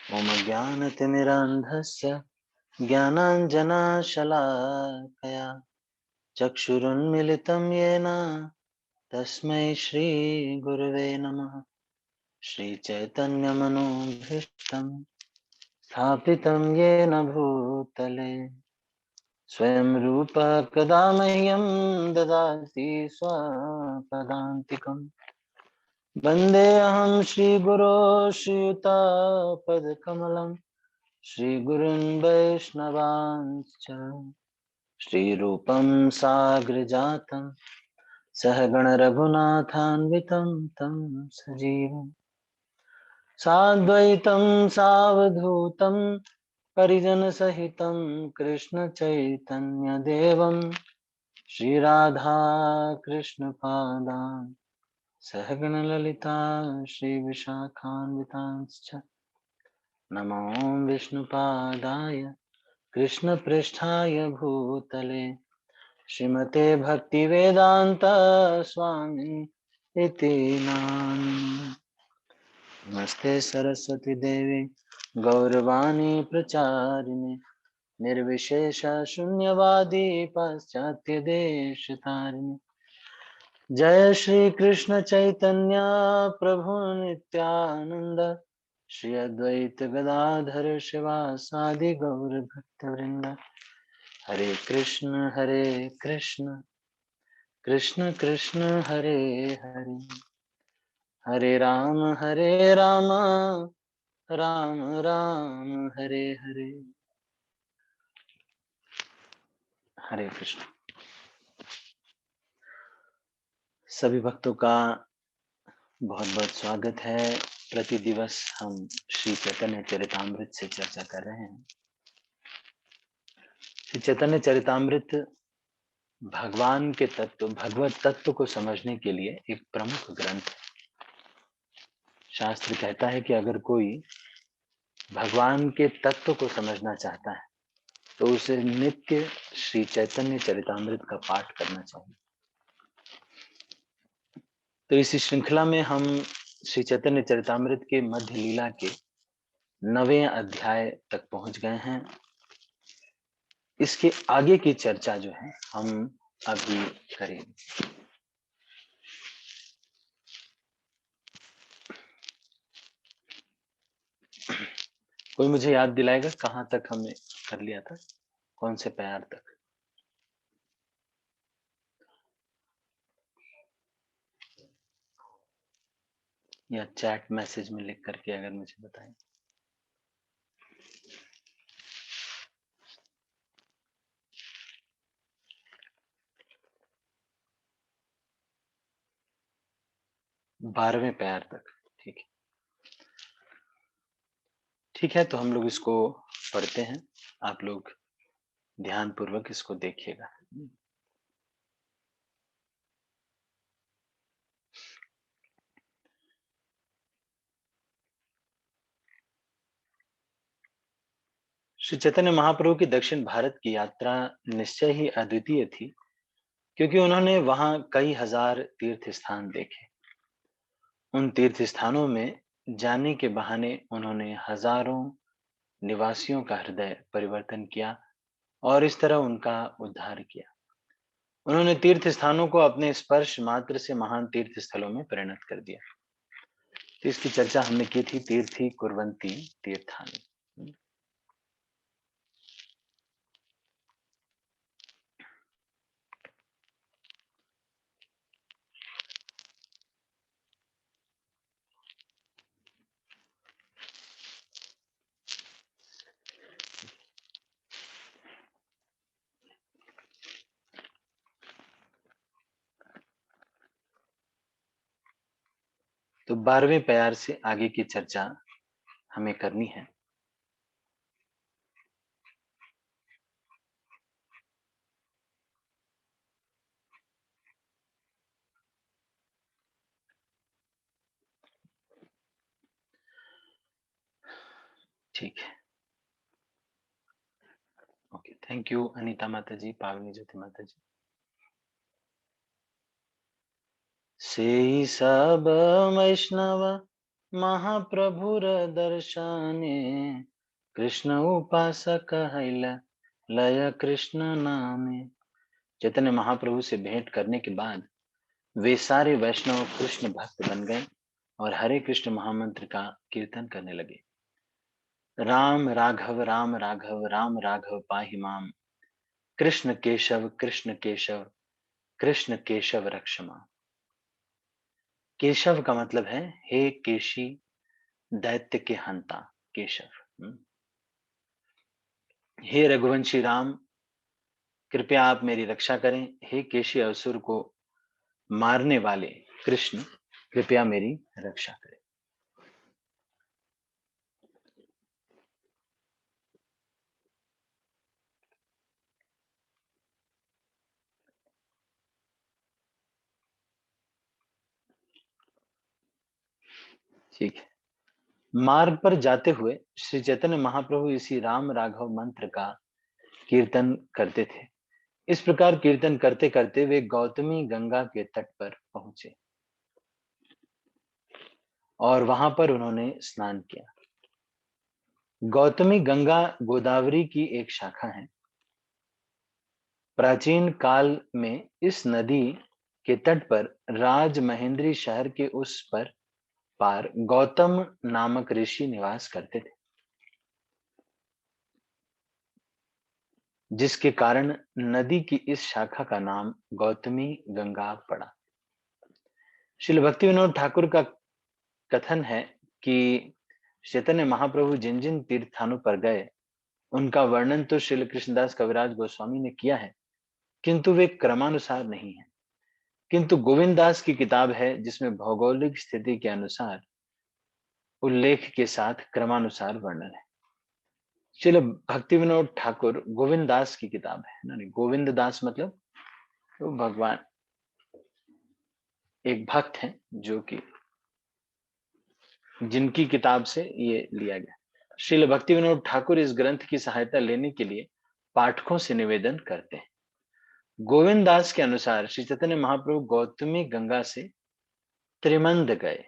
ओम ज्ञानतिमिरान्धस्य ज्ञानाञ्जनशलाकया चक्षुरुन्मिलितं येन तस्मै श्रीगुरवे नमः। श्रीचैतन्यमनोभीष्टं स्थापितं येन भूतले स्वयं रूप कदा मह्यं ददाति स्वपदान्तिकम्। वन्देऽहं श्रीगुरो श्रीयुतापदकमलं श्रीगुरुन् वैष्णवांश्च श्रीरूपं साग्रजातं सहगण रघुनाथान्वितं तं सजीवं साद्वैतं सावधूतं परिजनसहितं कृष्णचैतन्यदेवं श्रीराधा कृष्णपादान् सहगण ललिता श्रीविशाखान्वितांश्च नमो विष्णुपादाय कृष्णपृष्ठाय भूतले श्रीमते भक्तिवेदांत स्वामी इति नाम। नमस्ते सरस्वती देवी गौरवाणी प्रचारिणे निर्विशेष शून्यवादी पाश्चात्य देश तारिणे। जय श्री कृष्ण चैतन्य प्रभु नित्यानंद श्री अद्वैत गदाधर शिवासादि गौर भक्तवृंद। हरे कृष्ण कृष्ण कृष्ण हरे हरे, हरे राम राम राम हरे हरे। हरे कृष्ण। सभी भक्तों का बहुत बहुत स्वागत है। प्रति दिवस हम श्री चैतन्य चरितामृत से चर्चा कर रहे हैं। श्री चैतन्य चरितामृत भगवान के तत्व, भगवत तत्व को समझने के लिए एक प्रमुख ग्रंथ है। शास्त्र कहता है कि अगर कोई भगवान के तत्व को समझना चाहता है तो उसे नित्य श्री चैतन्य चरितामृत का पाठ करना चाहिए। तो इसी श्रृंखला में हम श्री चैतन्य चरितामृत के मध्य लीला के 9वें अध्याय तक पहुंच गए हैं। इसके आगे की चर्चा जो है हम अभी करेंगे। कोई मुझे याद दिलाएगा कहां तक हमने कर लिया था, कौन से प्यार तक? या चैट मैसेज में लिख करके अगर मुझे बताएं। बारहवें प्यार तक। ठीक है, ठीक है। तो हम लोग इसको पढ़ते हैं, आप लोग ध्यान पूर्वक इसको देखिएगा। श्री चैतन्य महाप्रभु की दक्षिण भारत की यात्रा निश्चय ही अद्वितीय थी, क्योंकि उन्होंने वहां कई हजार तीर्थ स्थान देखे। उन तीर्थ स्थानों में जाने के बहाने उन्होंने हजारों निवासियों का हृदय परिवर्तन किया और इस तरह उनका उद्धार किया। उन्होंने तीर्थ स्थानों को अपने स्पर्श मात्र से महान तीर्थ स्थलों में परिणत कर दिया। तो इसकी चर्चा हमने की थी, तीर्थी कुर्वंती तीर्थानि। तो 12वें प्यार से आगे की चर्चा हमें करनी है। ठीक है, ओके। थैंक यू अनीता माता जी, पावनी ज्योति माता जी। से सब वैष्णव महाप्रभुर दर्शने कृष्ण उपासक हैला लय कृष्ण नामे। चैतन्य महाप्रभु से भेंट करने के बाद वे सारे वैष्णव कृष्ण भक्त बन गए और हरे कृष्ण महामंत्र का कीर्तन करने लगे। राम राघव राम राघव पाहि माम, कृष्ण केशव कृष्ण केशव रक्ष माम। केशव का मतलब है हे केशी, दैत्य के हंता केशव। हे रघुवंशी राम, कृपया आप मेरी रक्षा करें। हे केशी असुर को मारने वाले कृष्ण, कृपया मेरी रक्षा करें। ठीक है। मार्ग पर जाते हुए श्री चैतन्य महाप्रभु इसी राम राघव मंत्र का कीर्तन करते थे। इस प्रकार कीर्तन करते करते वे गौतमी गंगा के तट पर पहुंचे और वहां पर उन्होंने स्नान किया। गौतमी गंगा गोदावरी की एक शाखा है। प्राचीन काल में इस नदी के तट पर राजमहेंद्री शहर के उस पर पार गौतम नामक ऋषि निवास करते थे, जिसके कारण नदी की इस शाखा का नाम गौतमी गंगा पड़ा। श्रील भक्ति विनोद ठाकुर का कथन है कि चैतन्य महाप्रभु जिन जिन तीर्थ स्थानों पर गए उनका वर्णन तो श्रील कृष्णदास कविराज गोस्वामी ने किया है, किंतु वे क्रमानुसार नहीं है। किंतु गोविंद दास की किताब है जिसमें भौगोलिक स्थिति के अनुसार उल्लेख के साथ क्रमानुसार वर्णन है। श्रील भक्ति विनोद ठाकुर गोविंद दास की किताब है ना, नहीं गोविंद दास मतलब तो भगवान एक भक्त हैं जो कि जिनकी किताब से ये लिया गया। श्रील भक्ति विनोद ठाकुर इस ग्रंथ की सहायता लेने के लिए पाठकों से निवेदन करते हैं। गोविंद दास के अनुसार श्री चैतन्य महाप्रभु गौतमी गंगा से त्रिमंद गए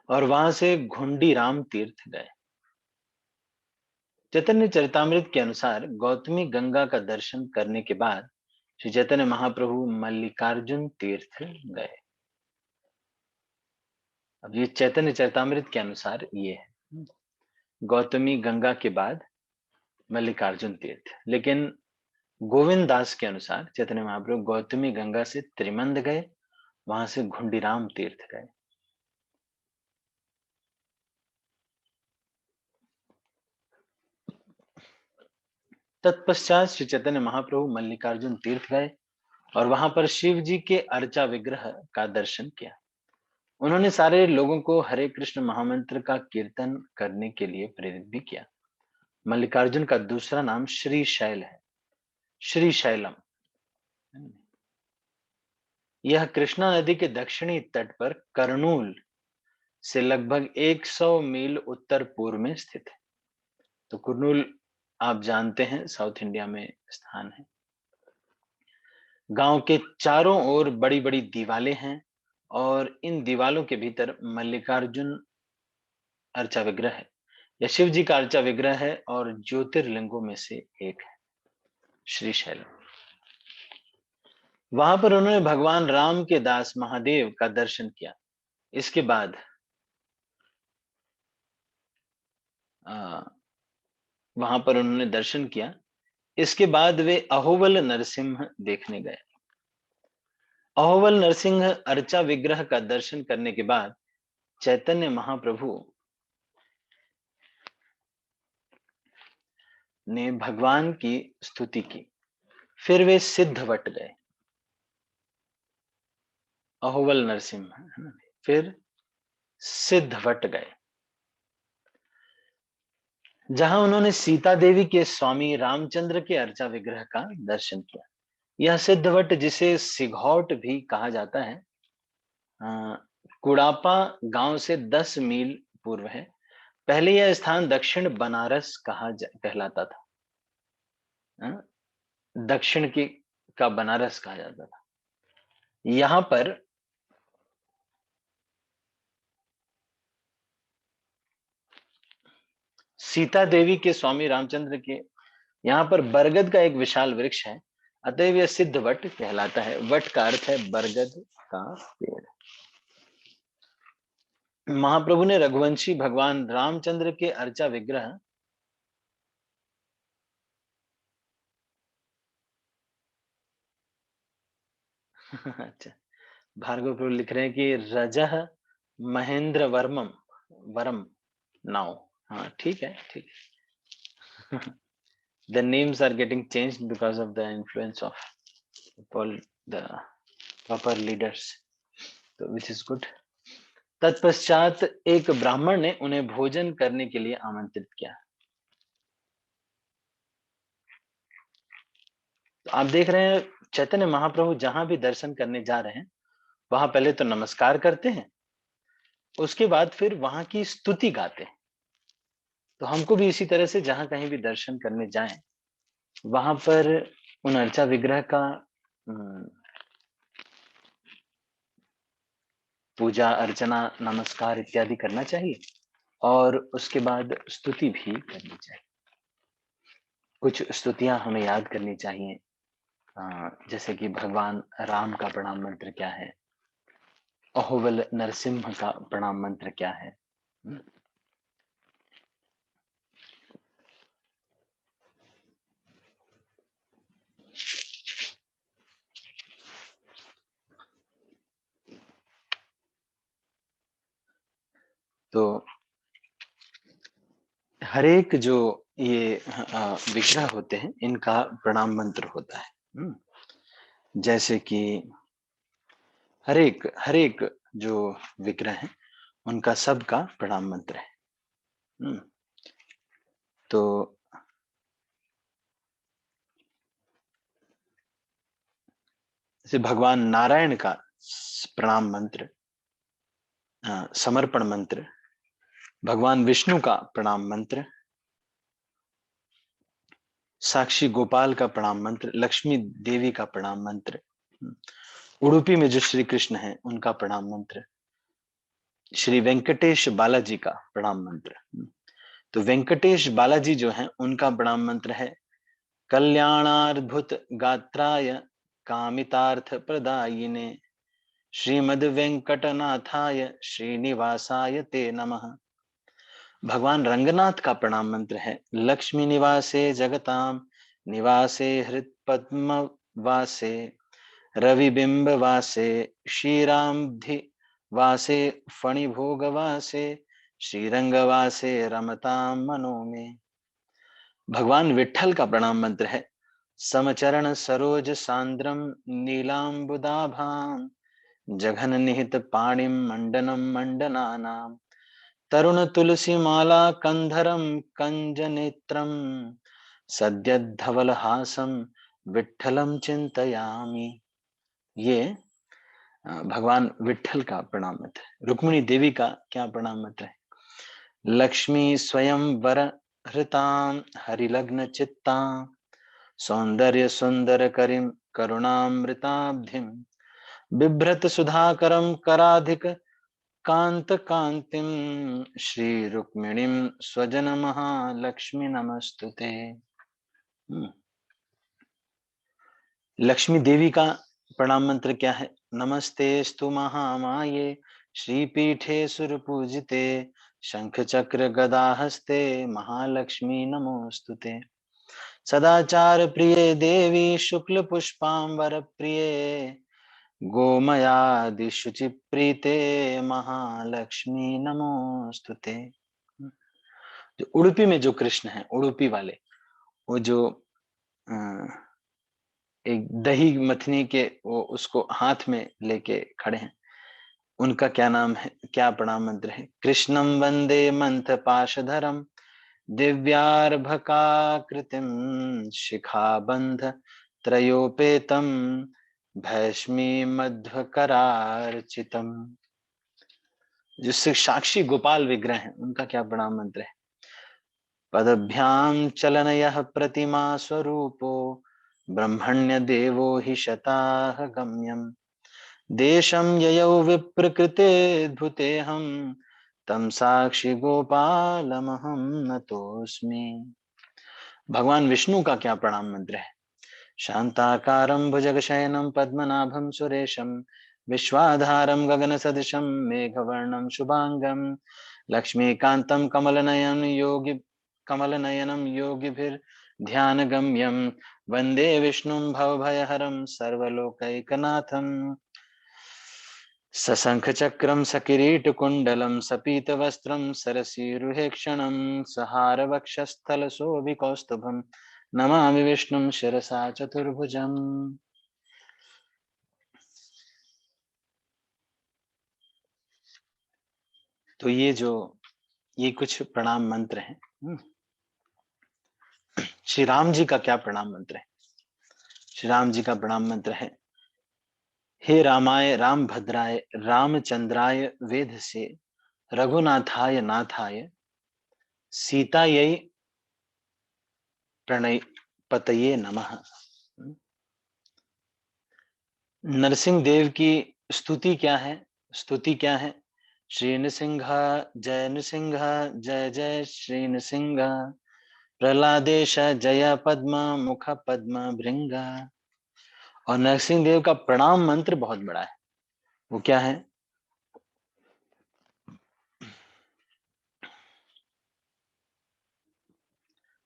और वहां से घुंडी राम तीर्थ गए। चैतन्य चरितामृत के अनुसार गौतमी गंगा का दर्शन करने के बाद श्री चैतन्य महाप्रभु मल्लिकार्जुन तीर्थ गए। अब ये चैतन्य चरितामृत के अनुसार ये है गौतमी गंगा के बाद मल्लिकार्जुन तीर्थ, लेकिन गोविंद दास के अनुसार चैतन्य महाप्रभु गौतमी गंगा से त्रिमंद गए, वहां से घुंडीराम तीर्थ गए। तत्पश्चात श्री चैतन्य महाप्रभु मल्लिकार्जुन तीर्थ गए और वहां पर शिव जी के अर्चा विग्रह का दर्शन किया। उन्होंने सारे लोगों को हरे कृष्ण महामंत्र का कीर्तन करने के लिए प्रेरित भी किया। मल्लिकार्जुन का दूसरा नाम श्री शैल है, श्री शैलम। यह कृष्णा नदी के दक्षिणी तट पर कर्नूल से लगभग 100 मील उत्तर पूर्व में स्थित है। तो कुर्नूल आप जानते हैं साउथ इंडिया में स्थान है। गांव के चारों ओर बड़ी बड़ी दीवालें हैं और इन दीवालों के भीतर मल्लिकार्जुन अर्चा विग्रह है। यह शिव जी का अर्चा विग्रह है और ज्योतिर्लिंगों में से एक है श्रीशैल। वहां पर उन्होंने भगवान राम के दास महादेव का दर्शन किया। इसके बाद वहां पर उन्होंने दर्शन किया। इसके बाद वे अहोवल नरसिंह देखने गए। अहोवल नरसिंह अर्चा विग्रह का दर्शन करने के बाद चैतन्य महाप्रभु ने भगवान की स्तुति की। फिर वे सिद्धवट गए। अहोवल नरसिंह है ना, फिर सिद्धवट गए जहां उन्होंने सीता देवी के स्वामी रामचंद्र के अर्चा विग्रह का दर्शन किया। यह सिद्धवट जिसे सिघौट भी कहा जाता है, अ, कुड़ापा गांव से 10 मील पूर्व है। पहले यह स्थान दक्षिण बनारस कहलाता था। अ, दक्षिण की का बनारस कहा जाता था। यहाँ पर सीता देवी के स्वामी रामचंद्र के यहाँ पर बरगद का एक विशाल वृक्ष है, अतएव यह सिद्ध वट कहलाता है। वट का अर्थ है बरगद का पेड़। महाप्रभु ने रघुवंशी भगवान रामचंद्र के अर्चा विग्रह अच्छा, भार्गव प्रभु लिख रहे हैं कि रजह महेंद्र वर्मम वरम नाउ। हाँ ठीक है, ठीक है। The names are getting changed because of the influence of the proper leaders, so which is good. तत्पश्चात एक ब्राह्मण ने उन्हें भोजन करने के लिए आमंत्रित किया। तो आप देख रहे हैं चैतन्य महाप्रभु जहां भी दर्शन करने जा रहे हैं वहां पहले तो नमस्कार करते हैं, उसके बाद फिर वहां की स्तुति गाते हैं। तो हमको भी इसी तरह से जहां कहीं भी दर्शन करने जाएं वहां पर उन अर्चा विग्रह का पूजा अर्चना नमस्कार इत्यादि करना चाहिए और उसके बाद स्तुति भी करनी चाहिए। कुछ स्तुतियां हमें याद करनी चाहिए, जैसे कि भगवान राम का प्रणाम मंत्र क्या है, अहोबल नरसिम्हा का प्रणाम मंत्र क्या है। तो हरेक जो ये विग्रह होते हैं इनका प्रणाम मंत्र होता है। जैसे कि हरेक हरेक जो विग्रह है उनका सबका प्रणाम मंत्र है। तो जैसे भगवान नारायण का प्रणाम मंत्र, समर्पण मंत्र, भगवान विष्णु का प्रणाम मंत्र, साक्षी गोपाल का प्रणाम मंत्र, लक्ष्मी देवी का प्रणाम मंत्र, उडुपी में जो श्री कृष्ण है उनका प्रणाम मंत्र, श्री वेंकटेश बालाजी का प्रणाम मंत्र। तो वेंकटेश बालाजी जो है उनका प्रणाम मंत्र है कल्याणाद्भुत गात्राय कामितार्थ प्रदायिने श्रीमद वेंकटनाथाय श्रीनिवासाय ते नमः। भगवान रंगनाथ का प्रणाम मंत्र है लक्ष्मी निवासे जगताम निवासे हृत पद्म वासे रविबिंब वासे श्रीरामधि वासे फणिभोग वासे श्रीरंग वासे रमताम मनो में। भगवान विठल का प्रणाम मंत्र है समचरण सरोज सांद्रम नीलांबुदाभाम जघन निहित पाणिम मंडनम मंडनानाम तरुण तुलसी माला कंधरम कंज नेत्रम सद्यधवल हासम विठलम चिंतयामि। ये भगवान विठल का प्रणाम मंत्र है। रुक्मिणी देवी का क्या प्रणाम मंत्र है लक्ष्मी स्वयं वर हृताम हरिलग्न चित्ता सौंदर्य सुंदर करिम करुणामृताब्धिम बिभ्रत सुधाकरम कराधिक कांत कांतिम श्री रुक्मिणीम स्वजन महालक्ष्मी नमस्तुते। लक्ष्मी देवी का प्रणाम मंत्र क्या है नमस्ते स्तु महामाये श्रीपीठे सुरपूजिते शंख चक्र गदा हस्ते महालक्ष्मी नमोस्तुते सदाचार प्रिय देवी शुक्ल पुष्पांबर प्रिय गोमयादि शुचि प्रीते महालक्ष्मी नमोस्तुते। जो उडुपी में जो कृष्ण है उडुपी वाले, वो जो एक दही मथनी के वो उसको हाथ में लेके खड़े हैं, उनका क्या नाम है, क्या प्रणाम मंत्र है कृष्णम वंदे मंथ पाशधरम दिव्यार्भकाकृतिम शिखाबंध त्रयोपेतम भैष्मी मध्वकरार्चितम। जिससे साक्षी गोपाल विग्रह है उनका क्या प्रणाम मंत्र है पदभ्याम चलन यह प्रतिमा स्वरूपो ब्रह्मण्य देवो हि शताह गम्यम देशं ययौ विप्रकृते भूते हम तम साक्षी गोपालमहं नतोऽस्मि। भगवान विष्णु का क्या प्रणाम मंत्र है? शांताकारं भुजगशयनं पद्मनाभं सुरेशं विश्वाधारं गगनसदृशं मेघवर्णं शुभांगं लक्ष्मीकान्तं कमलनयनं योगिभिर्ध्यानगम्यं वन्दे विष्णुं भवभयहरं सर्वलोकैकनाथं। सशङ्खचक्रं सकिरीटकुण्डलं सपीतवस्त्रं सरसीरुहेक्षणं सहारवक्षस्थलशोभिकौस्तुभं नमामि विष्णुं शिरसा चतुर्भुजम्। तो ये कुछ प्रणाम मंत्र हैं। श्री राम जी का क्या प्रणाम मंत्र है? श्री राम जी का प्रणाम मंत्र है, हे रामाय राम भद्राय रामचंद्राय वेद से रघुनाथाय नाथाय सीतायै प्रणय पतये नमः। नरसिंह देव की स्तुति क्या है? स्तुति क्या है? श्री नृसिंह जय नृसिंह, जय जय श्री नृसिंह, प्रहलादेश जय पद्म मुख पद्म भृंग। और नरसिंह देव का प्रणाम मंत्र बहुत बड़ा है। वो क्या है?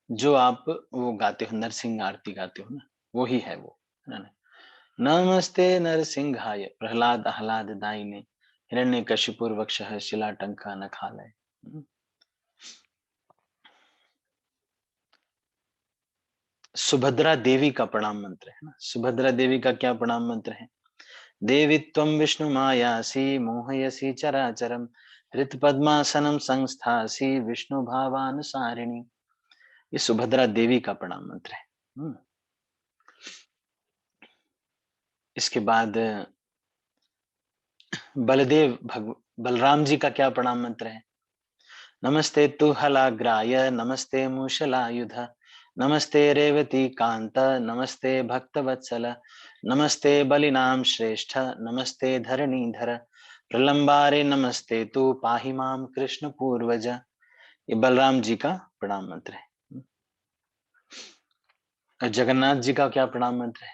जो आप वो गाते हो, नरसिंह आरती गाते हो ना, वो ही है वो, है ना? नमस्ते नरसिंहाय प्रहलाद आह्लाद दायिने हिरण्यकशिपुर वक्षः शिलाटंका नखालय। सुभद्रा देवी का प्रणाम मंत्र है ना। सुभद्रा देवी का क्या प्रणाम मंत्र है? देवी त्वं विष्णु मायासी मोहयसी चराचरम हृत्पद्मासनं संस्थासी विष्णु भावानुसारिणी। ये सुभद्रा देवी का प्रणाम मंत्र है। इसके बाद बलराम जी का क्या प्रणाम मंत्र है? नमस्ते तु हलाग्राय नमस्ते मूषलायुध नमस्ते रेवती कांत नमस्ते भक्तवत्सल नमस्ते बलिनाम श्रेष्ठ नमस्ते धरणीधर प्रलंबारे नमस्ते तु पाहि माम कृष्ण पूर्वज। ये बलराम जी का प्रणाम मंत्र है। और जगन्नाथ जी का क्या प्रणाम मंत्र है?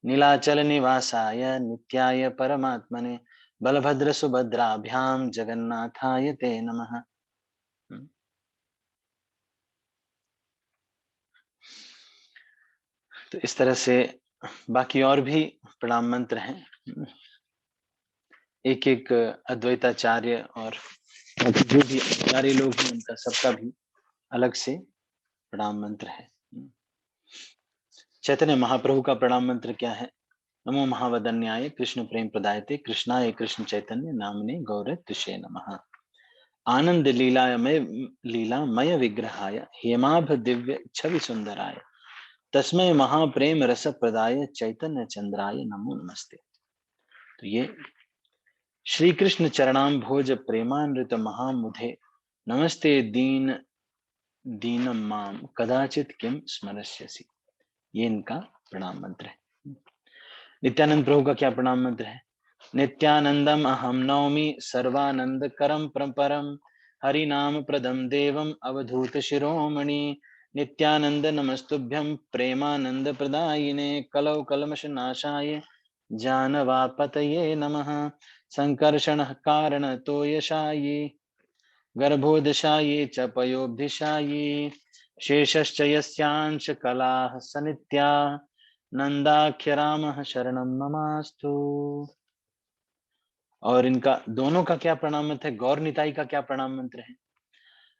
नीलाचल निवासाय नित्याय परमात्मने बलभद्र सुभद्राभ्याम जगन्नाथाय ते नमः। तो इस तरह से बाकी और भी प्रणाम मंत्र हैं। एक एक अद्वैताचार्य और जो भी आचार्य लोग हैं उनका सबका भी अलग से प्रणाम मंत्र है। चैतन्य महाप्रभु का प्रणाम मंत्र क्या है? नमो महावदन्याय कृष्ण प्रेम प्रदायते कृष्णाय कृष्ण चैतन्य नामने गौर तुषे नमः। आनंद लीलामय विग्रहाय हेमाभ दिव्य छवि सुंदराय तस्मै महाप्रेम रस प्रदाय चैतन्य चंद्राय नमो नमस्ते। तो ये श्री कृष्ण चरणाम भोज प्रेमानृत महामुधे नमस्ते दीनम माम कदाचित किम स्मरस्यसि। ये इनका प्रणाम मंत्र है। नित्यानंद प्रभु का क्या प्रणाम मंत्र है? नित्यानंदम अहम नौमि सर्वानंद करम परम हरिनाम प्रदम देवम अवधूत शिरोमणि नित्यानंद नमस्तुभ्यं प्रेमानंद प्रदायिने कलौ कलमश नाशाय जानवापतये नमः। संकर्षण कारण तोयशायी गर्भोदशायी च पयोभिशायी शेषश्च यस्यांश कलाः सनित्या नंदाख्य रामः शरणं ममास्तु। और इनका दोनों का क्या प्रणाम मंत्र है? गौर निताई का क्या प्रणाम मंत्र है?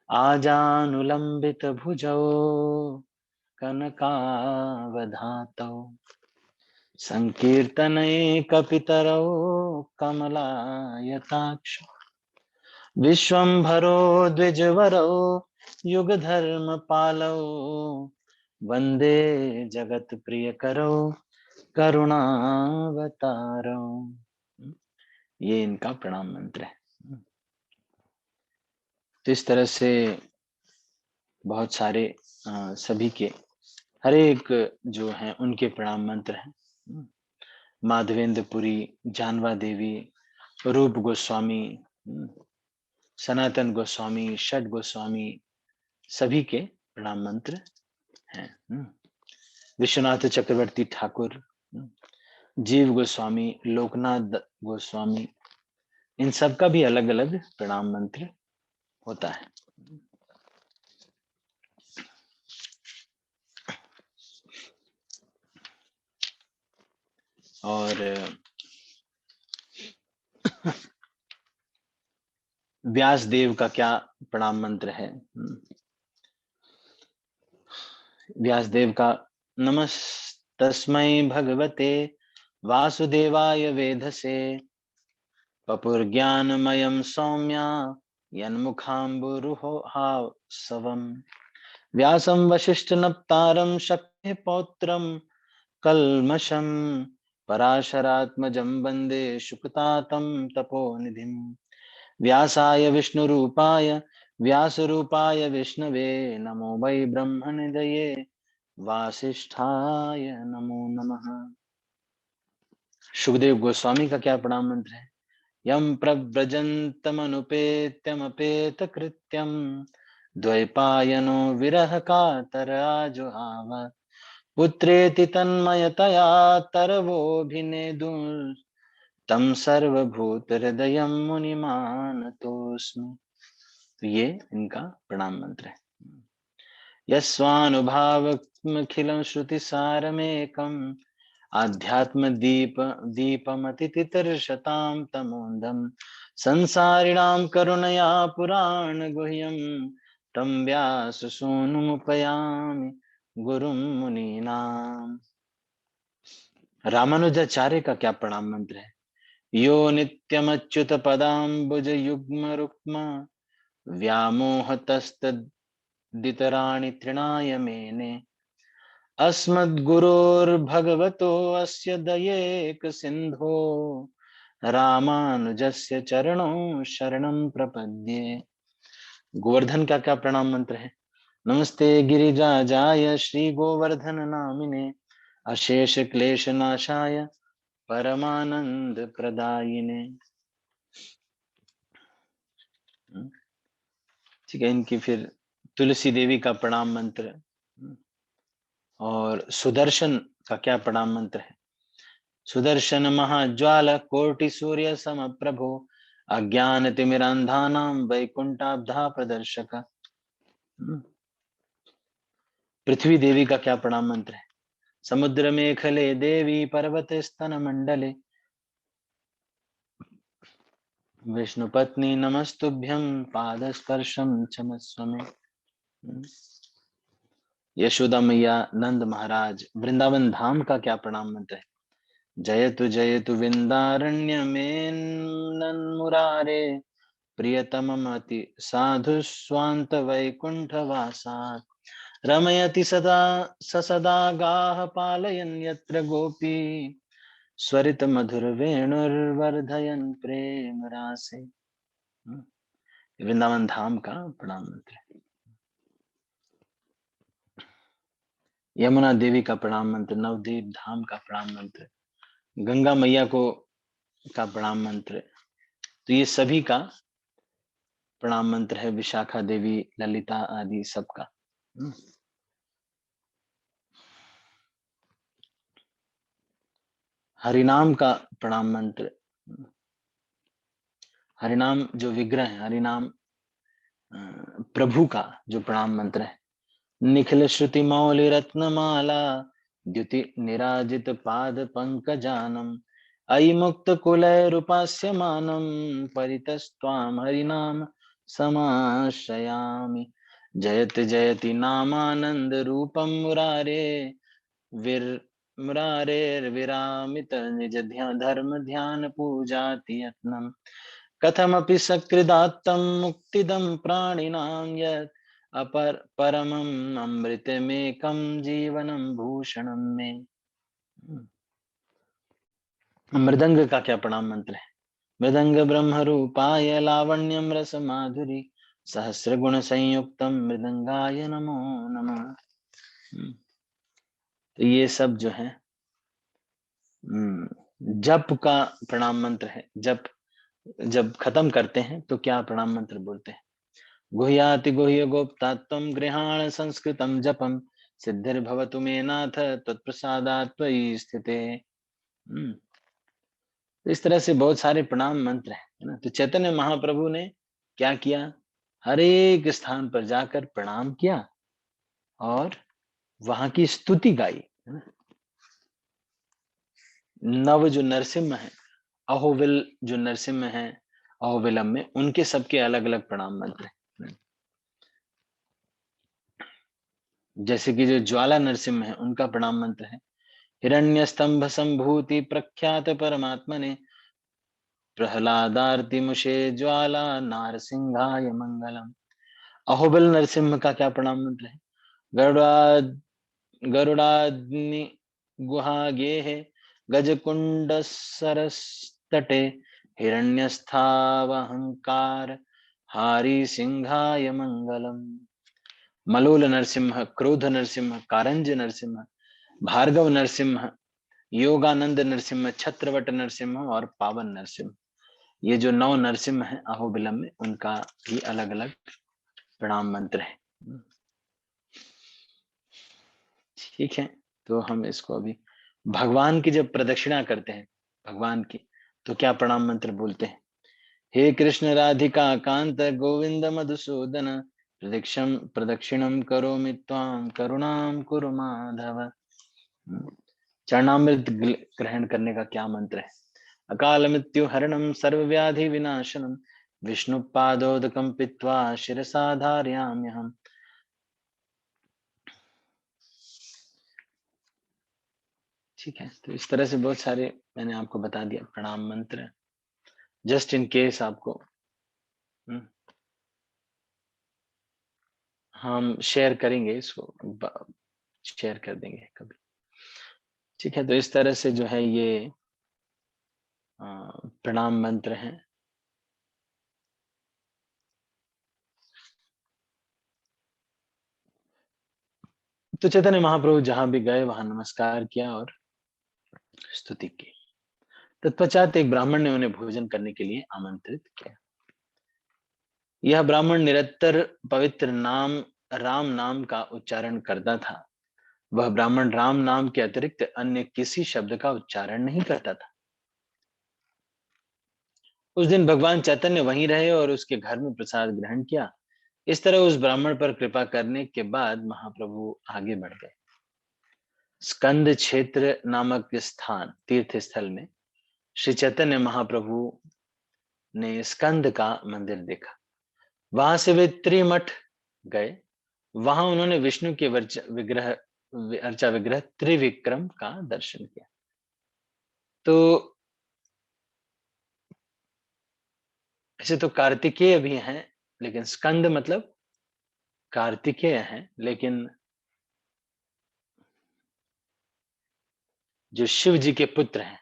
आजानुलंबित भुजौ कनकावधातौ संकीर्तनैकपितरौ कमलायताक्ष विश्वम्भरो द्विजवरौ युगधर्मपालौ वन्दे जगत्प्रियकरौ करुणावतारौ। ये इनका प्रणाम मंत्र है। तो इस तरह से बहुत सारे सभी के हर एक जो हैं उनके प्रणाम मंत्र हैं। माधवेंद्रपुरी, जानवा देवी, रूप गोस्वामी, सनातन गोस्वामी, षट गोस्वामी, सभी के प्रणाम मंत्र हैं। विश्वनाथ चक्रवर्ती ठाकुर, जीव गोस्वामी, लोकनाथ गोस्वामी, इन सब का भी अलग अलग प्रणाम मंत्र होता है। और व्यास देव का क्या प्रणाम मंत्र है? व्यास देव का नमस्तस्मै भगवते वासुदेवाय वेधसे पपुर्ज्ञानमयं सौम्या यन्मुखाम्बुरुहासवम् व्यासं वसिष्ठनप्तारं शक्ति पौत्रं कल्मषं पराशरात्मजं वन्दे शुकतातं तपोनिधिम् व्यासाय विष्णुरूपाय व्यासरूपाय विष्णवे नमो वै ब्रह्मनिधये वासिष्ठाय नमो नमः। सुखदेव गोस्वामी का क्या प्रणाम मंत्र है? यम प्रव्रजन्तमनुपेत्यमपेत कृत्यम द्वैपायनो विरह कातराजुहाव पुत्रेति तन्मयतया तरवोऽभिनेदुः तम सर्वभूत हृदय मुनिमानतोस्मि। तो ये इनका प्रणाम मंत्र है। यस्वानुभावमखिलं श्रुतिसारमेकम् आध्यात्म दीपमतितितर्षतां तमोन्धं संसारिणां करुणया पुराण गुह्यं तं व्याससूनुमुपयामि गुरुं मुनीनाम्। रामानुजाचार्य का क्या प्रणाम मंत्र है? यो नित्यमच्युत पदाम्बुज युग्म रुक्म व्यामोहतस्तदितराणि तृणाय मेने अस्मद्गुरोर्भगवतोऽस्य दयेक सिन्धो रामानुजस्य चरणौ शरणं प्रपद्ये। गोवर्धन का क्या प्रणाम मंत्र है? नमस्ते गिरिराजाय श्री गोवर्धन नामिने अशेष क्लेश नाशाय परमानंद प्रदायिने। ठीक है, इनकी फिर तुलसी देवी का प्रणाम मंत्र और सुदर्शन का क्या प्रणाम मंत्र है? सुदर्शन महाज्वाल कोटि सूर्य समप्रभो अज्ञान तिमिरांधानां वैकुंठाब्धा प्रदर्शक। पृथ्वी देवी का क्या प्रणाम मंत्र है? समुद्र मेखले देवी पर्वत स्तन मंडले विष्णु पत्नी नमस्तुभ्यं पादस्पर्शम क्षमस्व मे। यशोदा मैया नंद महाराज वृंदावन धाम का क्या प्रणाम मंत्र है? जयतु विंदारण्य में मुरारे प्रियतममति साधु स्वांत वैकुंठ वासात् रमयति सदा सदा गाः पालयन् यत्र गोपी स्वरित मधुर वेणुर्वर्धयन् प्रेम रासे। वृंदावन धाम का प्रणाम मंत्र है। यमुना देवी का प्रणाम मंत्र, नवदीप धाम का प्रणाम मंत्र, गंगा मैया को का प्रणाम मंत्र। तो ये सभी का प्रणाम मंत्र है, विशाखा देवी, ललिता आदि सबका। हरिनाम का प्रणाम मंत्र, हरिनाम जो विग्रह है, हरिनाम प्रभु का जो प्रणाम मंत्र है। निखिल श्रुति मौलि रत्नमाला द्युति निराजित पाद पंकजानम अयि मुक्त कुलय रूपास्यमानं परितस्त्वां हरिनाम समाश्रयामि। जयति नामानंद रूपं मुरारे विर मुरारेर्विरामित निज धर्म ध्यान पूजाति यत्नम् कथमपि सकृदात्तं मुक्तिदं प्राणिनां यत् अपर परमम् अमृतमेकं जीवनं भूषणं मे। मृदंग का क्या प्रणाम मंत्र है? मृदंग ब्रह्म रूपाय लावण्यम रस माधुरी सहस्र गुण संयुक्तम मृदंगाय नमो नमः। तो ये सब जो है जप का प्रणाम मंत्र है। जप जब खत्म करते हैं तो क्या प्रणाम मंत्र बोलते हैं? गुह्याति गुह्य गोप्ता त्वं गृहाण संस्कृतं जपम सिद्धिर्भवतु मे नाथ तत्प्रसादात् त्वयि स्थिते। तो इस तरह से बहुत सारे प्रणाम मंत्र हैं, है ना? तो चैतन्य महाप्रभु ने क्या किया? हर एक स्थान पर जाकर प्रणाम किया और वहां की स्तुति गाई, है ना? नव जो नरसिम्हा है, अहोबिल जो नरसिम्हा है, अहोबिलम में उनके सबके अलग अलग प्रणाम मंत्र हैं। जैसे कि जो ज्वाला नरसिम्हा है उनका प्रणाम मंत्र है, हिरण्य स्तंभ संभूति प्रख्यात परमात्मने प्रहलादार्ति मुषे ज्वाला नारसिंहाय मंगलम। अहोबिल नरसिम्हा का क्या प्रणाम मंत्र है? गरुड़ा गरुड़ाग्नि गुहा गेहे गजकुंड सरस्तटे हिरण्यस्थावहंकार हारी सिंहाय मंगलम। मलोल नरसिम्हा, क्रोध नरसिम्हा, कारंज नरसिम्हा, भार्गव नरसिम्हा, योगानंद नरसिम्हा, छत्रवट नरसिम्हा और पावन नरसिम्हा, ये जो 9 नरसिम्हा है अहोबिलम में, उनका भी अलग अलग प्रणाम मंत्र है। ठीक है, तो हम इसको अभी भगवान की जब प्रदक्षिणा करते हैं भगवान की, तो क्या प्रणाम मंत्र बोलते हैं? हे कृष्ण राधिका कांत गोविंद मधुसूदन प्रदक्षिणम प्रदक्षिणम करोमि त्वां करुणां कुरु माधव। चरणामृत ग्रहण करने का क्या मंत्र है? अकाल मृत्यु हरणम सर्व व्याधि विनाशनम विष्णु पादोदकम पित्वा शिरसा धारयाम्यहम्। ठीक है, तो इस तरह से बहुत सारे मैंने आपको बता दिया प्रणाम मंत्र, जस्ट इन केस आपको। हम्म, हम शेयर करेंगे इसको, शेयर कर देंगे कभी। ठीक है, तो इस तरह से जो है ये अ, प्रणाम मंत्र हैं। तो चैतन्य महाप्रभु जहां भी गए वहां नमस्कार किया और स्तुति की। तत्पश्चात एक ब्राह्मण ने उन्हें भोजन करने के लिए आमंत्रित किया। यह ब्राह्मण निरंतर पवित्र नाम राम नाम का उच्चारण करता था। वह ब्राह्मण राम नाम के अतिरिक्त अन्य किसी शब्द का उच्चारण नहीं करता था। उस दिन भगवान चैतन्य वहीं रहे और उसके घर में प्रसाद ग्रहण किया। इस तरह उस ब्राह्मण पर कृपा करने के बाद महाप्रभु आगे बढ़ गए। स्कंद क्षेत्र नामक स्थान तीर्थ स्थल में श्री चैतन्य महाप्रभु ने स्कंद का मंदिर देखा। वहां से वे त्रिमठ गए। वहां उन्होंने विष्णु के विग्रह अर्चा विग्रह त्रिविक्रम का दर्शन किया। तो ऐसे तो कार्तिकेय भी हैं, लेकिन स्कंद मतलब कार्तिकेय हैं, लेकिन जो शिव जी के पुत्र हैं।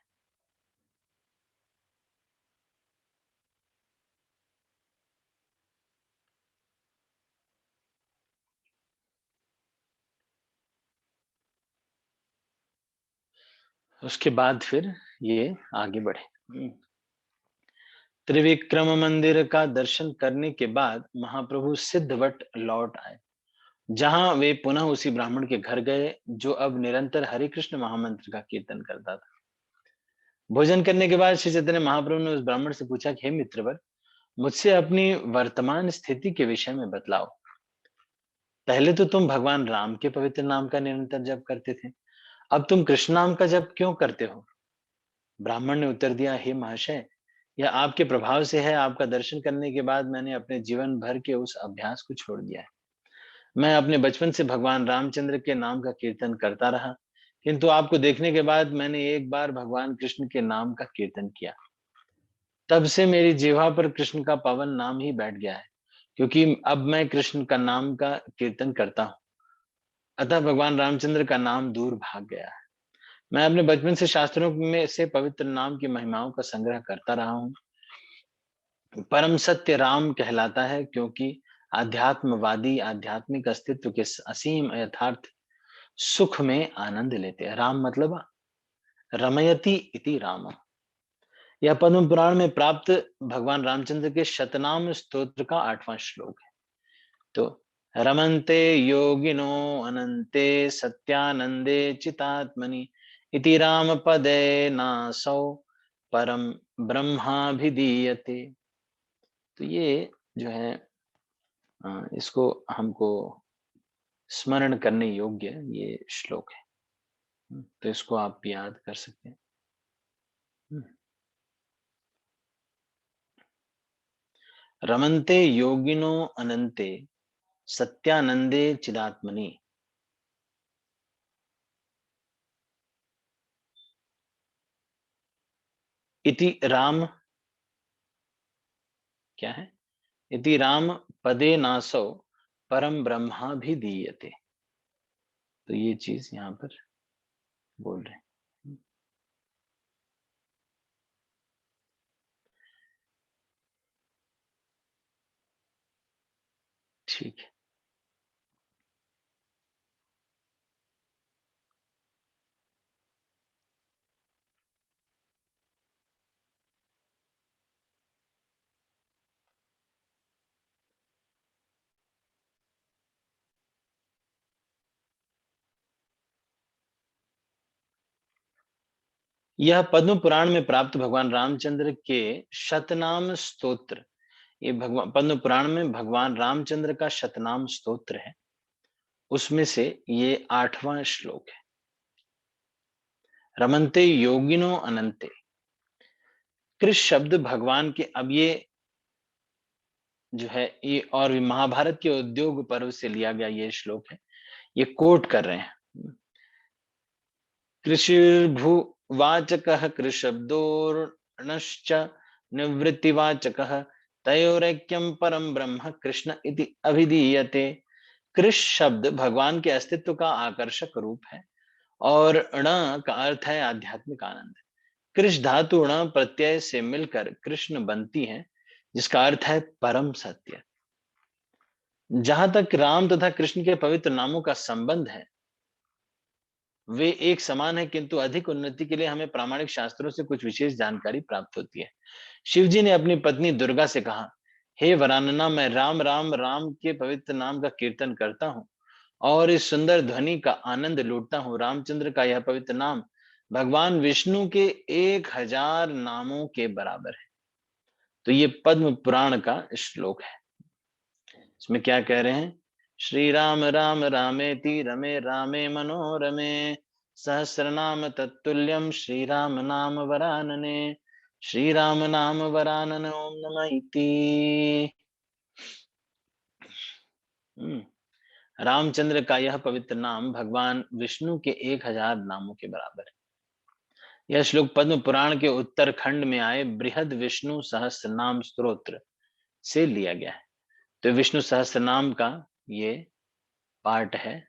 उसके बाद फिर ये आगे बढ़े। त्रिविक्रम मंदिर का दर्शन करने के बाद महाप्रभु सिद्धवट लौट आए, जहां वे पुनः उसी ब्राह्मण के घर गए जो अब निरंतर हरे कृष्ण महामंत्र का कीर्तन करता था। भोजन करने के बाद श्री चैतन्य महाप्रभु ने उस ब्राह्मण से पूछा कि हे मित्रवर, मुझसे अपनी वर्तमान स्थिति के विषय में बतलाओ। पहले तो तुम भगवान राम के पवित्र नाम का निरंतर जप करते थे, अब तुम कृष्ण नाम का जप क्यों करते हो? ब्राह्मण ने उत्तर दिया, हे महाशय, यह आपके प्रभाव से है। आपका दर्शन करने के बाद मैंने अपने जीवन भर के उस अभ्यास को छोड़ दिया है। मैं अपने बचपन से भगवान रामचंद्र के नाम का कीर्तन करता रहा, किंतु आपको देखने के बाद मैंने एक बार भगवान कृष्ण के नाम का कीर्तन किया। तब से मेरी जिह्वा पर कृष्ण का पावन नाम ही बैठ गया है, क्योंकि अब मैं कृष्ण का नाम का कीर्तन करता हूँ। अतः भगवान रामचंद्र का नाम दूर भाग गया है। मैं अपने बचपन से शास्त्रों में से पवित्र नाम की महिमाओं का संग्रह करता रहा हूँ। परम सत्य राम कहलाता है, क्योंकि आध्यात्मवादी आध्यात्मिक अस्तित्व के असीम यथार्थ सुख में आनंद लेते हैं। राम मतलब रमयति इति राम। यह पद्म पुराण में प्राप्त भगवान रामचंद्र के शतनाम स्तोत्र का 8वां श्लोक है। तो रमन्ते योगिनो अनन्ते सत्यानंदे चितात्मनि इति राम पदे नासौ परम ब्रह्माभिधीयते। तो ये जो है इसको हमको स्मरण करने योग्य ये श्लोक है। तो इसको आप याद कर सकते हैं। रमन्ते योगिनो अनन्ते सत्यानंदे चिदात्मनि इति राम, क्या है, इति राम पदे नासौ परम ब्रह्मा भी दीयते। तो ये चीज यहाँ पर बोल रहे हैं। ठीक है। यह पद्म पुराण में प्राप्त भगवान रामचंद्र के शतनाम स्तोत्र, ये भगवान पद्म पुराण में भगवान रामचंद्र का शतनाम स्तोत्र है, उसमें से ये 8वां श्लोक है। रमन्ते योगिनो अनंते। कृष्ण शब्द भगवान के, अब ये जो है ये और भी महाभारत के उद्योग पर्व से लिया गया ये श्लोक है, ये कोट कर रहे हैं। कृषिर्भुवाचकः कृशब्दोर्णश्च निवृत्तिवाचकः तयोरैक्यं परम ब्रह्म कृष्ण इति अभिधीयते। कृष शब्द भगवान के अस्तित्व का आकर्षक रूप है और ण का अर्थ है आध्यात्मिक आनंद। कृष धातु ण प्रत्यय से मिलकर कृष्ण बनती है, जिसका अर्थ है परम सत्य। जहां तक राम तथा कृष्ण के पवित्र नामों का संबंध है, वे एक समान है, किंतु अधिक उन्नति के लिए हमें प्रामाणिक शास्त्रों से कुछ विशेष जानकारी प्राप्त होती है। शिवजी ने अपनी पत्नी दुर्गा से कहा, हे वरानना, मैं राम राम राम के पवित्र नाम का कीर्तन करता हूँ और इस सुंदर ध्वनि का आनंद लूटता हूँ। रामचंद्र का यह पवित्र नाम भगवान विष्णु के 1000 नामों के बराबर है। तो ये पद्म पुराण का श्लोक है। इसमें क्या कह रहे हैं? श्री राम राम रामेति रमे रामे मनोरमे सहस्रनाम तत्तुल्यम श्री राम नाम वरानने श्री राम नाम वरानन ओम नमः इति। रामचंद्र का यह पवित्र नाम भगवान विष्णु के 1000 नामों के बराबर है। यह श्लोक पद्म पुराण के उत्तरखंड में आए बृहद विष्णु सहस्त्र नाम स्तोत्र से लिया गया है। तो विष्णु सहस्त्र नाम का ये पार्ट है,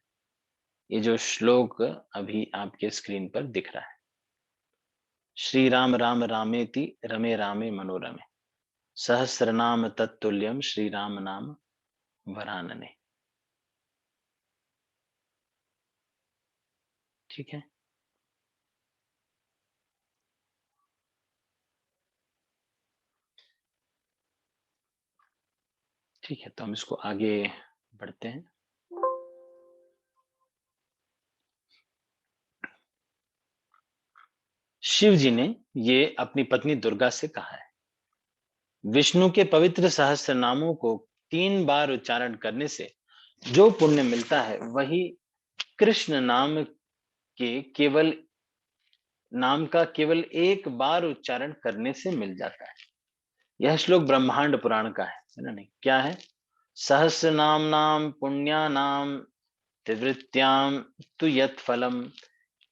ये जो श्लोक अभी आपके स्क्रीन पर दिख रहा है। श्री राम राम रामेति रमे रामे मनोरमे सहस्र नाम तत्तुल्यम श्री राम नाम वरानने। ठीक है। ठीक है, तो हम इसको आगे बढ़ते हैं। शिव जी ने ये अपनी पत्नी दुर्गा से कहा है। विष्णु के पवित्र सहस्त्र नामों को 3 बार उच्चारण करने से जो पुण्य मिलता है, वही कृष्ण नाम का केवल एक बार उच्चारण करने से मिल जाता है। यह श्लोक ब्रह्मांड पुराण का है ना? नहीं, क्या है? सहस्र नाम नाम पुण्या नाम त्रिवृत्याम तु यत् फलम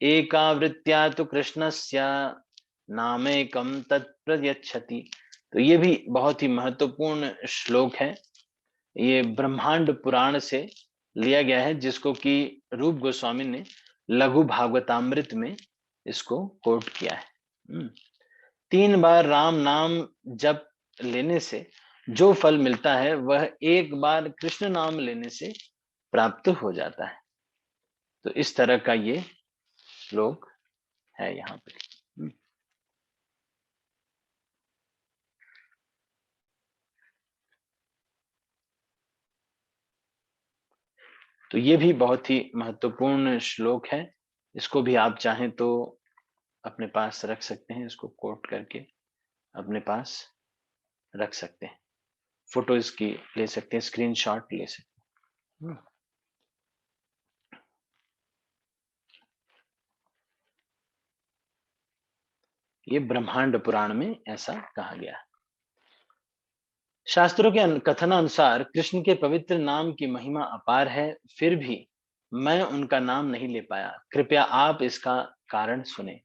एकावृत्या तु कृष्णस्य नामेकम तत्प्रयच्छति। तो ये भी बहुत ही महत्वपूर्ण श्लोक है। ये ब्रह्मांड पुराण से लिया गया है, जिसको कि रूप गोस्वामी ने लघु भागवतामृत में इसको कोट किया है। 3 बार राम नाम जप लेने से जो फल मिलता है, वह एक बार कृष्ण नाम लेने से प्राप्त हो जाता है। तो इस तरह का ये श्लोक है यहाँ पर। तो ये भी बहुत ही महत्वपूर्ण श्लोक है। इसको भी आप चाहें तो अपने पास रख सकते हैं, इसको कोट करके अपने पास रख सकते हैं, फोटो इसकी ले सकते हैं, स्क्रीनशॉट ले सकते हैं। ये ब्रह्मांड पुराण में ऐसा कहा गया है। शास्त्रों के कथनानुसार कृष्ण के पवित्र नाम की महिमा अपार है, फिर भी मैं उनका नाम नहीं ले पाया। कृपया आप इसका कारण सुने।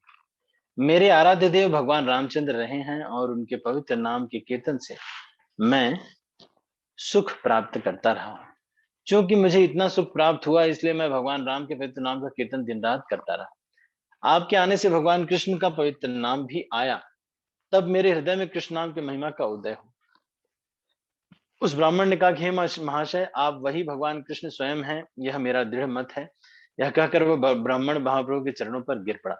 मेरे आराध्य देव भगवान रामचंद्र रहे हैं और उनके पवित्र नाम के कीर्तन से मैं सुख प्राप्त करता रहा हूं। क्योंकि मुझे इतना सुख प्राप्त हुआ, इसलिए मैं भगवान राम के पवित्र नाम का कीर्तन दिन रात करता रहा। आपके आने से भगवान कृष्ण का पवित्र नाम भी आया, तब मेरे हृदय में कृष्ण नाम की महिमा का उदय हुआ। उस ब्राह्मण ने कहा कि हे महाशय, आप वही भगवान कृष्ण स्वयं हैं, यह मेरा दृढ़ मत है। यह कहकर वह ब्राह्मण महाप्रभु के चरणों पर गिर पड़ा।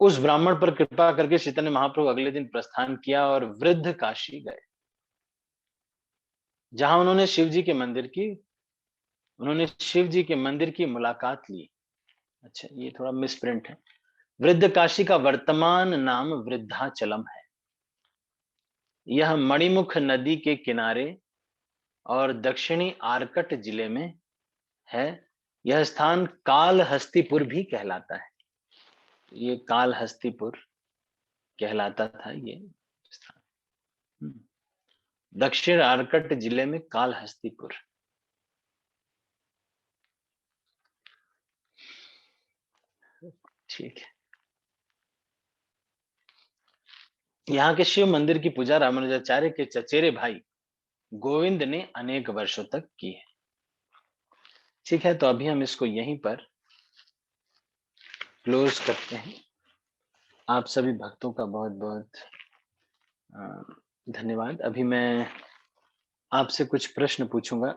उस ब्राह्मण पर कृपा करके चैतन्य महाप्रभु अगले दिन प्रस्थान किया और वृद्ध काशी गए, जहां उन्होंने शिव जी के मंदिर की मुलाकात ली। अच्छा, ये थोड़ा मिसप्रिंट है। वृद्ध काशी का वर्तमान नाम वृद्धाचलम है। यह मणिमुख नदी के किनारे और दक्षिणी आरकट जिले में है। यह स्थान कालहस्तीपुर भी कहलाता है। ये कालहस्तीपुर कहलाता था ये स्थान। दक्षिण आरकट जिले में कालहस्तीपुर। ठीक है। यहाँ के शिव मंदिर की पूजा रामानुजाचार्य के चचेरे भाई गोविंद ने अनेक वर्षों तक की है। ठीक है, तो अभी हम इसको यहीं पर क्लोज करते हैं। आप सभी भक्तों का बहुत बहुत धन्यवाद। अभी मैं आपसे कुछ प्रश्न पूछूंगा।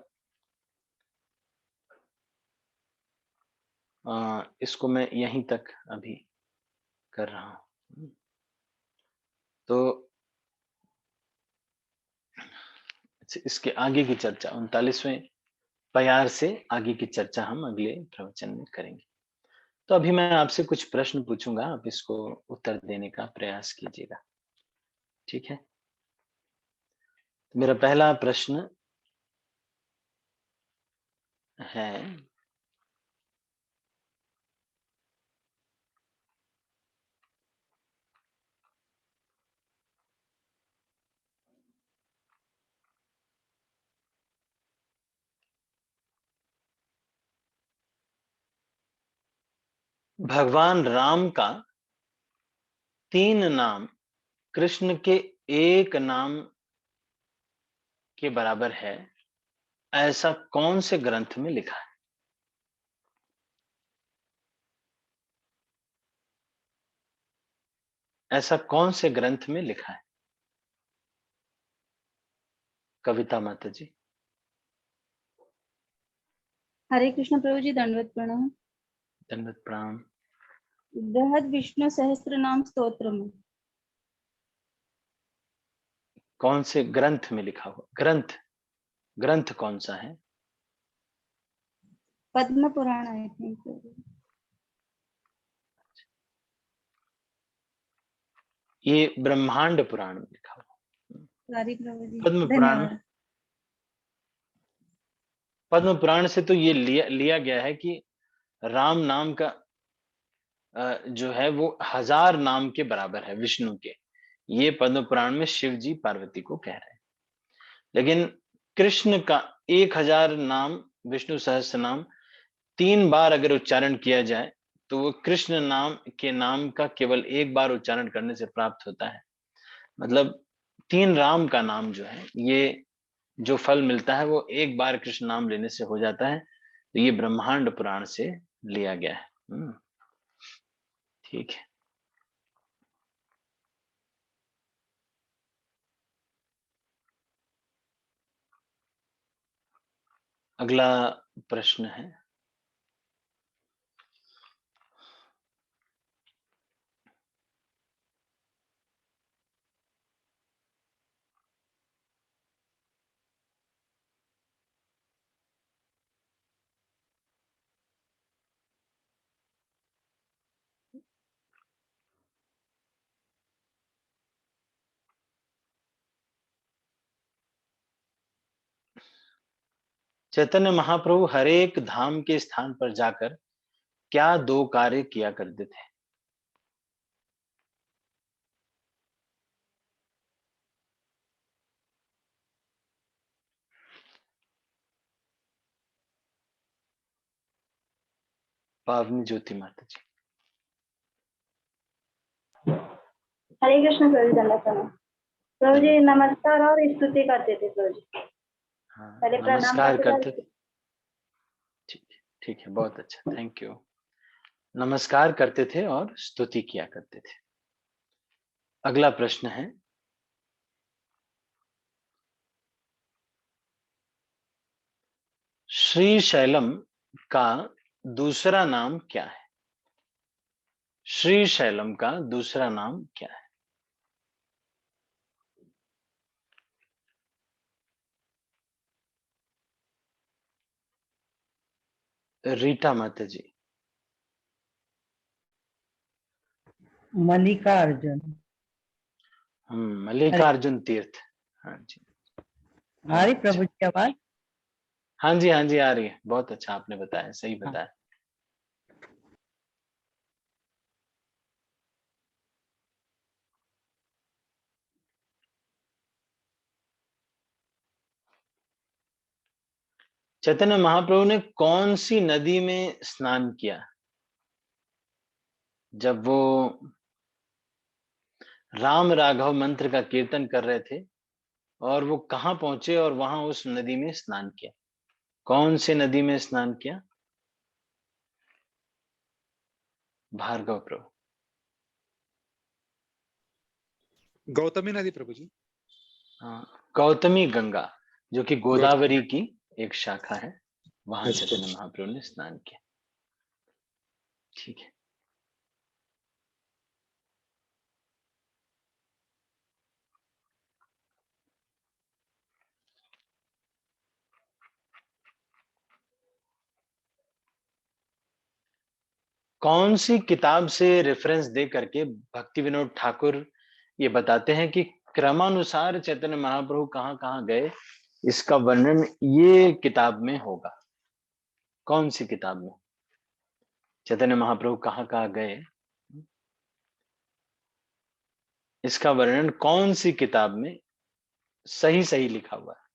इसको मैं यहीं तक अभी कर रहा हूं। तो इसके आगे की चर्चा 39वें प्यार से आगे की चर्चा हम अगले प्रवचन में करेंगे। तो अभी मैं आपसे कुछ प्रश्न पूछूंगा, आप इसको उत्तर देने का प्रयास कीजिएगा। ठीक है। मेरा पहला प्रश्न है, भगवान राम का 3 नाम कृष्ण के एक नाम के बराबर है, ऐसा कौन से ग्रंथ में लिखा है? ऐसा कौन से ग्रंथ में लिखा है? कविता माता जी। हरे कृष्ण प्रभु जी, दंडवत प्रणाम। दंडवत प्रणाम। बृहद विष्णु सहस्त्र नाम स्तोत्र में। कौन से ग्रंथ में लिखा हुआ? ग्रंथ, ग्रंथ कौन सा है? Padma Purana I think. ये ब्रह्मांड पुराण में लिखा हुआ। सॉरी प्रभु जी, पद्म पुराण, धन्यवाद। पद्म पुराण से तो ये लिया लिया गया है कि राम नाम का जो है वो 1000 नाम के बराबर है विष्णु के। ये पद्म पुराण में शिव जी पार्वती को कह रहे हैं। लेकिन कृष्ण का 1000 नाम, विष्णु सहस्त्र नाम 3 बार अगर उच्चारण किया जाए तो वो कृष्ण नाम के नाम का केवल एक बार उच्चारण करने से प्राप्त होता है। मतलब 3 राम का नाम जो है, ये जो फल मिलता है वो एक बार कृष्ण नाम लेने से हो जाता है। तो ये ब्रह्मांड पुराण से लिया गया है। ठीक है। अगला प्रश्न है, चैतन्य महाप्रभु हर एक धाम के स्थान पर जाकर क्या दो कार्य किया करते थे? पावनी ज्योति माता जी। हरे कृष्ण प्रभु जी, दंडवत प्रणाम। प्रभु जी नमस्कार और स्तुति करते थे प्रभु जी। हाँ, पहले प्रणाम नमस्कार करते करते थे। थे। ठीक है, ठीक है, बहुत अच्छा, थैंक यू। नमस्कार करते थे और स्तुति किया करते थे। अगला प्रश्न है, श्री शैलम का दूसरा नाम क्या है? श्री शैलम का दूसरा नाम क्या है? रीटा माता जी। मल्लिकार्जुन। मल्लिकार्जुन तीर्थ। हाँ जी, आ रही बहुत प्रभु अच्छा। जी आवाज? हाँ जी, हाँ जी, आ रही है। बहुत अच्छा आपने बताया, सही हाँ। बताया। चैतन्य महाप्रभु ने कौन सी नदी में स्नान किया जब वो राम राघव मंत्र का कीर्तन कर रहे थे, और वो कहाँ पहुंचे और वहां उस नदी में स्नान किया? कौन से नदी में स्नान किया? भार्गव प्रभु। गौतमी नदी प्रभु जी। हाँ, गौतमी गंगा, जो कि गौतमी। गोदावरी की एक शाखा है, वहां यस चैतन्य प्रभु। महाप्रभु ने स्नान किया। ठीक है। कौन सी किताब से रेफरेंस दे करके भक्ति विनोद ठाकुर ये बताते हैं कि क्रमानुसार चैतन्य महाप्रभु कहाँ कहाँ गए, इसका वर्णन ये किताब में होगा? कौन सी किताब में चैतन्य महाप्रभु कहाँ कहाँ गए, इसका वर्णन कौन सी किताब में सही सही लिखा हुआ है?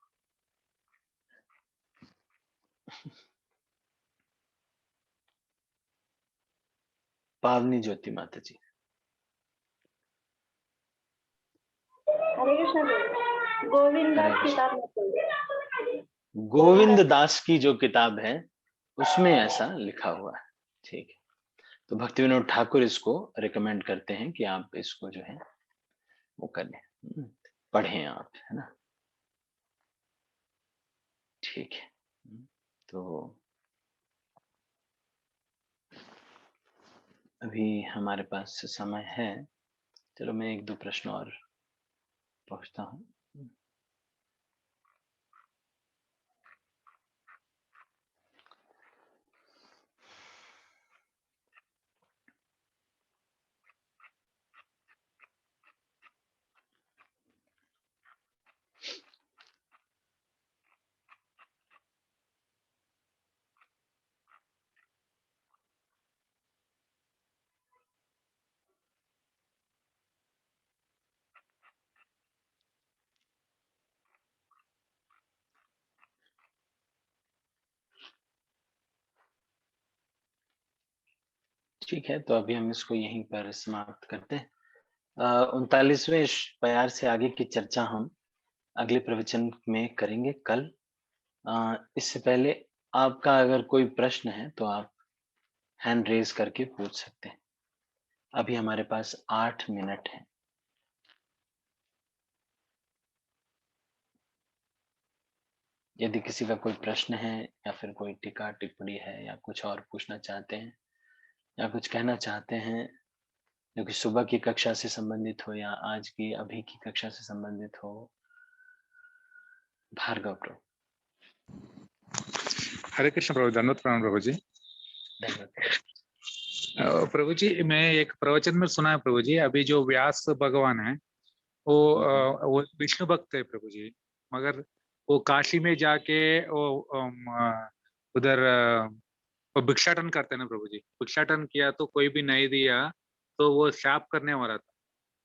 पावनी ज्योति माता जी। हरे कृष्ण प्रभु जी। गोविंद हरे दास कृष्ण। किताब में प्रभु जी। गोविंद दास की जो किताब है उसमें ऐसा लिखा हुआ है। ठीक है, तो भक्ति विनोद ठाकुर इसको रिकमेंड करते हैं कि आप इसको जो है वो करें, पढ़ें आप, है ना? ठीक है। तो अभी हमारे पास समय है, चलो मैं एक दो प्रश्न और पूछता हूँ। ठीक है, तो अभी हम इसको यहीं पर समाप्त करते हैं। 39वें प्यार से आगे की चर्चा हम अगले प्रवचन में करेंगे कल। इससे पहले आपका अगर कोई प्रश्न है तो आप हैंड रेज करके पूछ सकते हैं। अभी हमारे पास 8 मिनट है। यदि किसी का कोई प्रश्न है या फिर कोई टीका टिप्पणी है या कुछ और पूछना चाहते हैं या कुछ कहना चाहते हैं जो कि सुबह की कक्षा से संबंधित हो या आज की अभी की कक्षा से संबंधित हो, भार्गव प्रभु। हरे कृष्ण प्रभु, धन्यवाद प्रणाम प्रभु जी। धन्यवाद। प्रभु जी, मैं एक प्रवचन में सुना है प्रभु जी, अभी जो व्यास भगवान है वो विष्णु भक्त है प्रभु जी, मगर वो काशी में जाके वो उधर वो भिक्षाटन करते हैं ना प्रभु जी। भिक्षाटन किया तो कोई भी नहीं दिया तो वो शाप करने वाला था।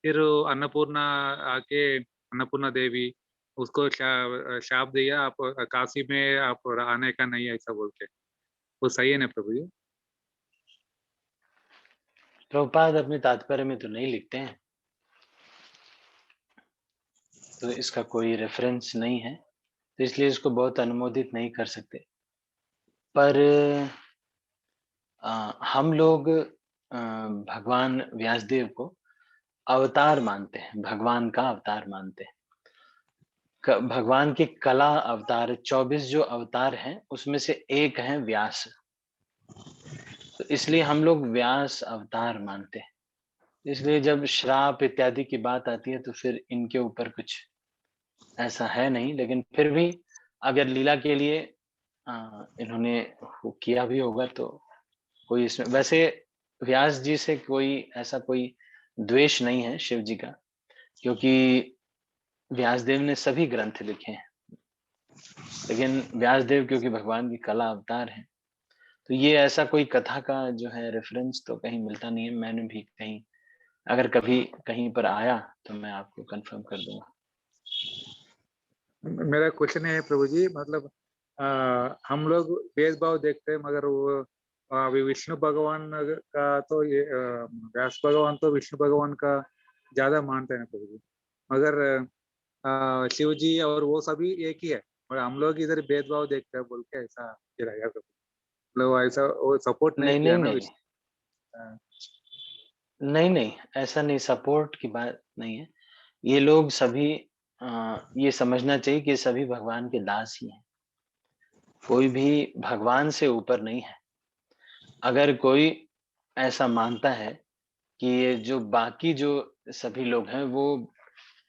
फिर वो अन्नपूर्णा आके, अन्नपूर्णा देवी उसको शाप दिया, आप काशी में आप आने का नहीं है ऐसा बोल के। वो सही है ना प्रभु जी? प्रभुपाद अपने तात्पर्य में तो नहीं लिखते हैं, तो इसका कोई रेफरेंस नहीं है, तो इसलिए इसको बहुत अनुमोदित नहीं कर सकते। पर हम लोग भगवान व्यासदेव को अवतार मानते हैं, भगवान का अवतार मानते हैं। भगवान की कला अवतार 24 जो अवतार हैं उसमें से एक है व्यास, तो इसलिए हम लोग व्यास अवतार मानते हैं। इसलिए जब श्राप इत्यादि की बात आती है तो फिर इनके ऊपर कुछ ऐसा है नहीं, लेकिन फिर भी अगर लीला के लिए इन्होंने वो किया भी होगा तो कोई इसमें, वैसे व्यास जी से कोई ऐसा कोई द्वेष नहीं है शिव जी का, क्योंकि व्यासदेव ने सभी ग्रंथ लिखे हैं, लेकिन व्यासदेव क्योंकि भगवान की कला अवतार है, तो ये ऐसा कोई कथा का जो है रेफरेंस तो कहीं मिलता नहीं है। मैंने भी कहीं, अगर कभी कहीं पर आया तो मैं आपको कंफर्म कर दूंगा। मेरा क्वेश्चन है प्रभु जी, मतलब हम लोग भेदभाव देखते हैं, मगर वो अभी विष्णु भगवान का तो ये व्यास भगवान तो विष्णु भगवान का ज्यादा मानते हैं प्रभु जी, मगर शिव जी और वो सभी एक ही है, और हम लोग इधर भेदभाव देखते हैं बोल के ऐसा किया गया प्रभु। मतलब ऐसा वो सपोर्ट नहीं नहीं किया नहीं ना नहीं विष्णु। नहीं नहीं, ऐसा नहीं, सपोर्ट की बात नहीं है। ये लोग सभी ये समझना चाहिए कि सभी भगवान के दास ही हैं, कोई भी भगवान से ऊपर नहीं है। अगर कोई ऐसा मानता है कि ये जो बाकी जो सभी लोग हैं वो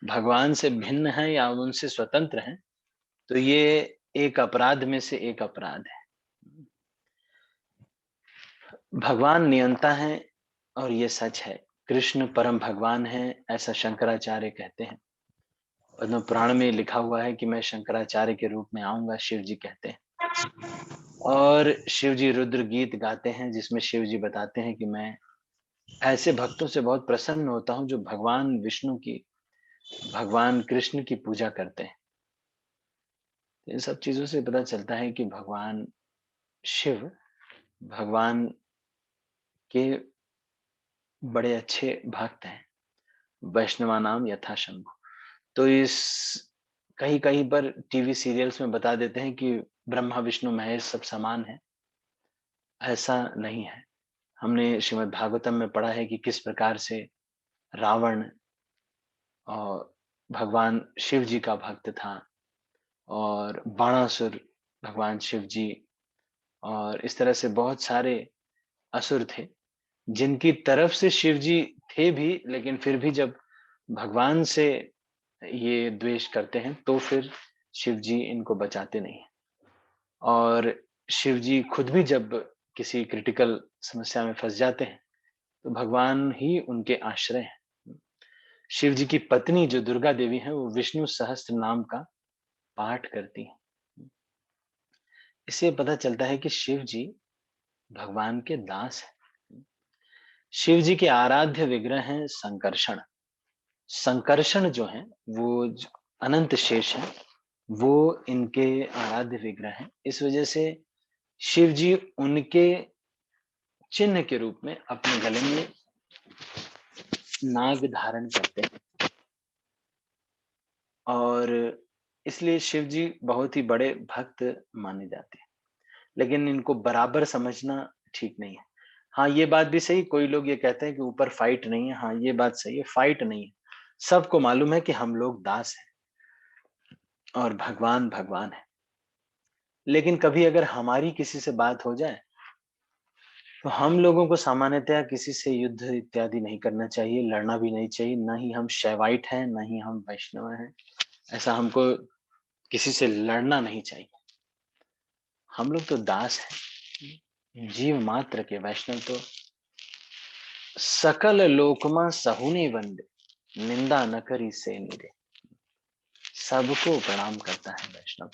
भगवान से भिन्न हैं या उनसे स्वतंत्र हैं, तो ये एक अपराध में से एक अपराध है। भगवान नियंता है और ये सच है। कृष्ण परम भगवान है ऐसा शंकराचार्य कहते हैं। पद्म पुराण में लिखा हुआ है कि मैं शंकराचार्य के रूप में आऊंगा, शिव जी कहते हैं। और शिव जी रुद्र गीत गाते हैं जिसमें शिव जी बताते हैं कि मैं ऐसे भक्तों से बहुत प्रसन्न होता हूं जो भगवान विष्णु की, भगवान कृष्ण की पूजा करते हैं। इन सब चीजों से पता चलता है कि भगवान शिव भगवान के बड़े अच्छे भक्त हैं। वैष्णवा नाम यथा शंभु। तो इस कहीं कहीं पर टीवी सीरियल्स में बता देते हैं कि ब्रह्मा विष्णु महेश सब समान है। ऐसा नहीं है। हमने श्रीमद् भागवतम में पढ़ा है कि किस प्रकार से रावण और भगवान शिव जी का भक्त था, और बाणासुर भगवान शिव जी, और इस तरह से बहुत सारे असुर थे जिनकी तरफ से शिव जी थे भी, लेकिन फिर भी जब भगवान से ये द्वेष करते हैं तो फिर शिव जी इनको बचाते नहीं हैं। और शिव जी खुद भी जब किसी क्रिटिकल समस्या में फंस जाते हैं तो भगवान ही उनके आश्रय हैं। शिव जी की पत्नी जो दुर्गा देवी है वो विष्णु सहस्त्र नाम का पाठ करती हैं। इससे पता चलता है कि शिव जी भगवान के दास हैं। शिव जी के आराध्य विग्रह हैं संकर्षण। संकर्षण जो है वो अनंत शेष है, वो इनके आराध्य विग्रह हैं। इस वजह से शिव जी उनके चिन्ह के रूप में अपने गले में नाग धारण करते हैं, और इसलिए शिव जी बहुत ही बड़े भक्त माने जाते हैं। लेकिन इनको बराबर समझना ठीक नहीं है। हाँ, ये बात भी सही, कोई लोग ये कहते हैं कि ऊपर फाइट नहीं है। हाँ, ये बात सही है, फाइट नहीं है। सबको मालूम है कि हम लोग दास हैं और भगवान भगवान है। लेकिन कभी अगर हमारी किसी से बात हो जाए तो हम लोगों को सामान्यतया किसी से युद्ध इत्यादि नहीं करना चाहिए, लड़ना भी नहीं चाहिए। ना ही हम शैवाइट हैं, ना ही हम वैष्णव हैं। ऐसा हमको किसी से लड़ना नहीं चाहिए। हम लोग तो दास हैं, जीव मात्र के। वैष्णव तो सकल लोकमा सहुने वंदे, निंदा न करी से निरे। सबको प्रणाम करता है वैष्णव।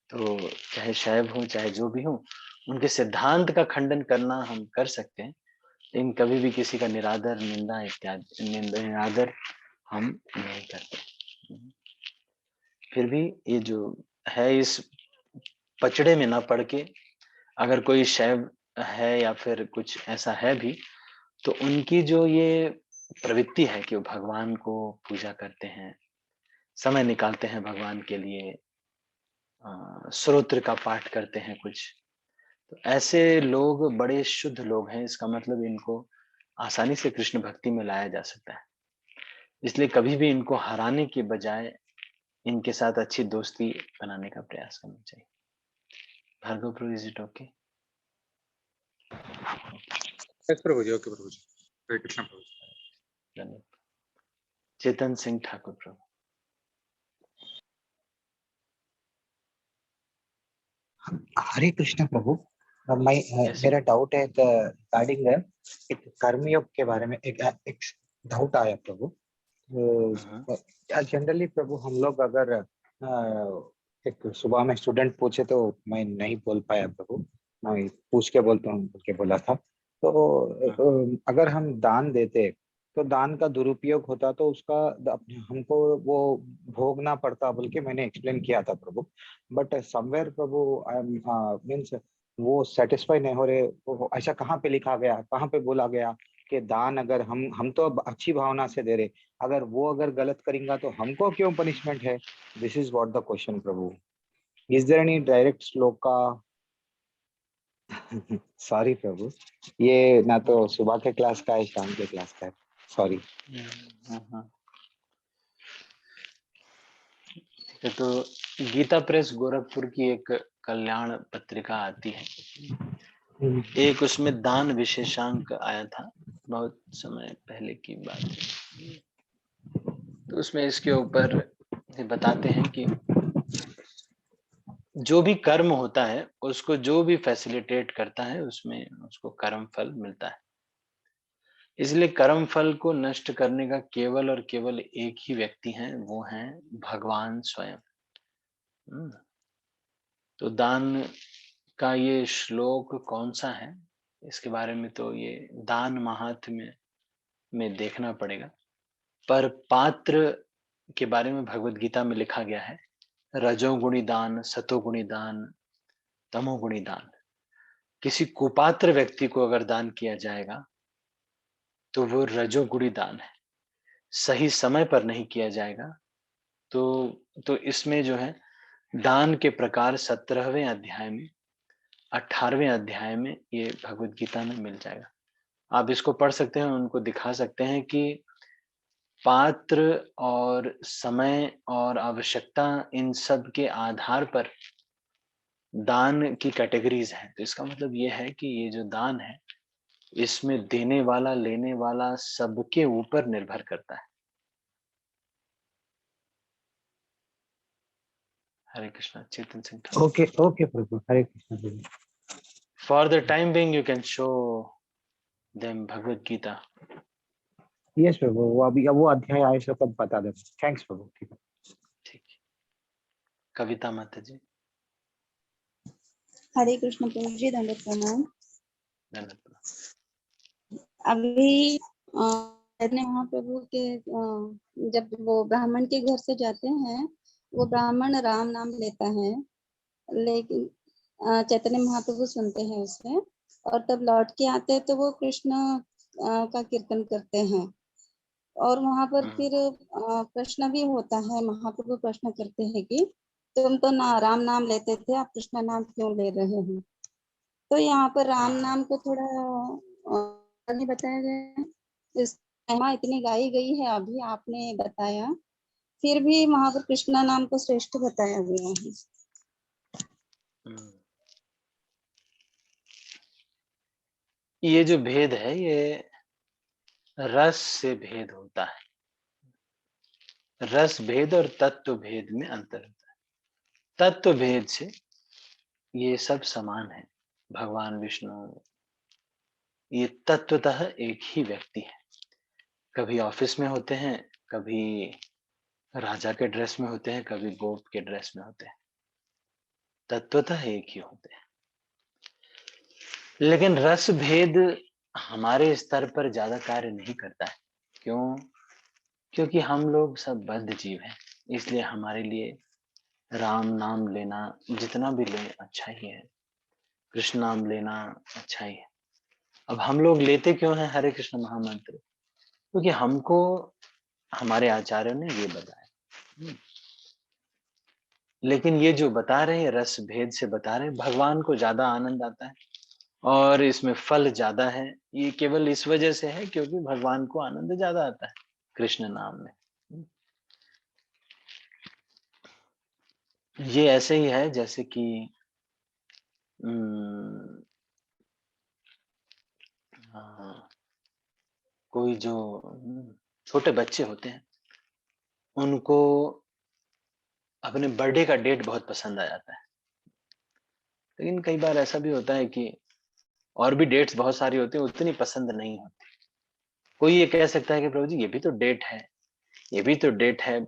तो चाहे शैव हो चाहे जो भी हो, उनके सिद्धांत का खंडन करना हम कर सकते हैं, लेकिन कभी भी किसी का निरादर, निंदा इत्यादि निरादर हम नहीं करते। फिर भी ये जो है, इस पचड़े में ना पड़ के, अगर कोई शैव है या फिर कुछ ऐसा है भी, तो उनकी जो ये प्रवृत्ति है कि वो भगवान को पूजा करते हैं, समय निकालते हैं भगवान के लिए, स्तोत्र का पाठ करते हैं कुछ, तो ऐसे लोग बड़े शुद्ध लोग हैं। इसका मतलब इनको आसानी से कृष्ण भक्ति में लाया जा सकता है। इसलिए कभी भी इनको हराने के बजाय इनके साथ अच्छी दोस्ती बनाने का प्रयास करना चाहिए। भार्गव प्रभु, is it okay? Yes Prabhuji, okay प्रभुजी। हरे कृष्ण प्रभुजी। धन्यवाद। चेतन सिंह ठाकुर प्रभु। हरे कृष्ण प्रभु। मैं Yes, मेरा डाउट है रिगार्डिंग एक कर्मयोग के बारे में एक डाउट आया प्रभु। जनरली प्रभु हम लोग अगर एक सुबह में स्टूडेंट पूछे तो मैं नहीं बोल पाया प्रभु, मैं पूछ के बोलता हूँ बोल के बोला था। तो अगर हम दान देते तो दान का दुरुपयोग होता तो उसका हमको वो भोगना पड़ता बोल के मैंने एक्सप्लेन किया था प्रभु। बट समवेयर प्रभु आई एम मीन्स वो सेटिस्फाई नहीं हो रहे। ऐसा कहाँ पे लिखा गया, कहाँ पे बोला गया कि दान अगर हम तो अच्छी भावना से दे रहे, अगर वो अगर गलत करेंगे तो हमको क्यों पनिशमेंट है? This is what the question प्रभु। Is there any direct shloka? Sorry प्रभु, ये ना तो सुबह के क्लास का है शाम के क्लास का है, सॉरी। तो गीता प्रेस गोरखपुर की एक कल्याण पत्रिका आती है, एक उसमें दान विशेषांक आया था, बहुत समय पहले की बात है। तो उसमें इसके ऊपर बताते हैं कि जो भी कर्म होता है उसको जो भी फैसिलिटेट करता है उसमें उसको कर्म फल मिलता है। इसलिए कर्म फल को नष्ट करने का केवल और केवल एक ही व्यक्ति है, वो है भगवान स्वयं। तो दान का ये श्लोक कौन सा है, इसके बारे में तो ये दान महात्म्य में देखना पड़ेगा। पर पात्र के बारे में भगवत गीता में लिखा गया है, रजोगुणी दान, सतोगुणी दान, तमोगुणी दान। किसी कुपात्र व्यक्ति को अगर दान किया जाएगा तो वो रजोगुणी दान है। सही समय पर नहीं किया जाएगा तो इसमें जो है दान के प्रकार 17वें अध्याय में, 18वें अध्याय में ये भगवत गीता में मिल जाएगा। आप इसको पढ़ सकते हैं, उनको दिखा सकते हैं कि पात्र और समय और आवश्यकता, इन सब के आधार पर दान की कैटेगरीज हैं। तो इसका मतलब ये है कि ये जो दान है इसमें देने वाला लेने वाला सबके ऊपर निर्भर करता है। हरे कृष्णा। चेतन सिंह ठाकुर। ओके ओके प्रभु, हरे कृष्ण प्रभु। For the time being you can show them Bhagavad Gita. Yes प्रभु, वो अभी वो अध्याय आए तो तब बता दे। थैंक्स प्रभु। ठीक है, ठीक है। कविता माता जी। हरे कृष्ण प्रभु जी, दंडवत प्रणाम। धन्यवाद। अभी चैतन्य महाप्रभु के जब वो ब्राह्मण के घर से जाते हैं, वो ब्राह्मण राम नाम लेता है, लेकिन चैतन्य महाप्रभु सुनते हैं उसे, और तब लौट के आते हैं तो वो कृष्ण का कीर्तन करते हैं। और वहां पर फिर प्रश्न भी होता है, महाप्रभु प्रश्न करते हैं कि तुम तो ना राम नाम लेते थे, आप कृष्ण नाम क्यों ले रहे हो? तो यहाँ पर राम नाम को थोड़ा नहीं बताया गया है। इस महिमा इतनी गाई गई है, अभी आपने बताया, फिर भी वहां पर कृष्णा नाम को श्रेष्ठ बताया गया है। हम्म, ये जो भेद है ये रस से भेद होता है। रस भेद और तत्व भेद में अंतर होता है। तत्व भेद से ये सब समान है। भगवान विष्णु ये तत्वतः एक ही व्यक्ति है। कभी ऑफिस में होते हैं, कभी राजा के ड्रेस में होते हैं, कभी गोप के ड्रेस में होते हैं। तत्वतः एक ही होते हैं। लेकिन रस भेद हमारे स्तर पर ज्यादा कार्य नहीं करता है। क्यों? क्योंकि हम लोग सब बद्ध जीव हैं। इसलिए हमारे लिए राम नाम लेना जितना भी लें अच्छा ही है। कृष्ण नाम लेना अच्छा ही है। अब हम लोग लेते क्यों हैं हरे कृष्ण महामंत्र? क्योंकि हमको हमारे आचार्यों ने ये बताया। हम्म, लेकिन ये जो बता रहे हैं रस भेद से बता रहे हैं, भगवान को ज्यादा आनंद आता है और इसमें फल ज्यादा है। ये केवल इस वजह से है क्योंकि भगवान को आनंद ज्यादा आता है कृष्ण नाम में। ये ऐसे ही है जैसे कि हम्म, हाँ, कोई जो छोटे बच्चे होते हैं उनको अपने बर्थडे का डेट बहुत पसंद आ जाता है। लेकिन कई बार ऐसा भी होता है कि और भी डेट्स बहुत सारी होती है, उतनी पसंद नहीं होती। कोई ये कह सकता है कि प्रभु जी ये भी तो डेट है, ये भी तो डेट है,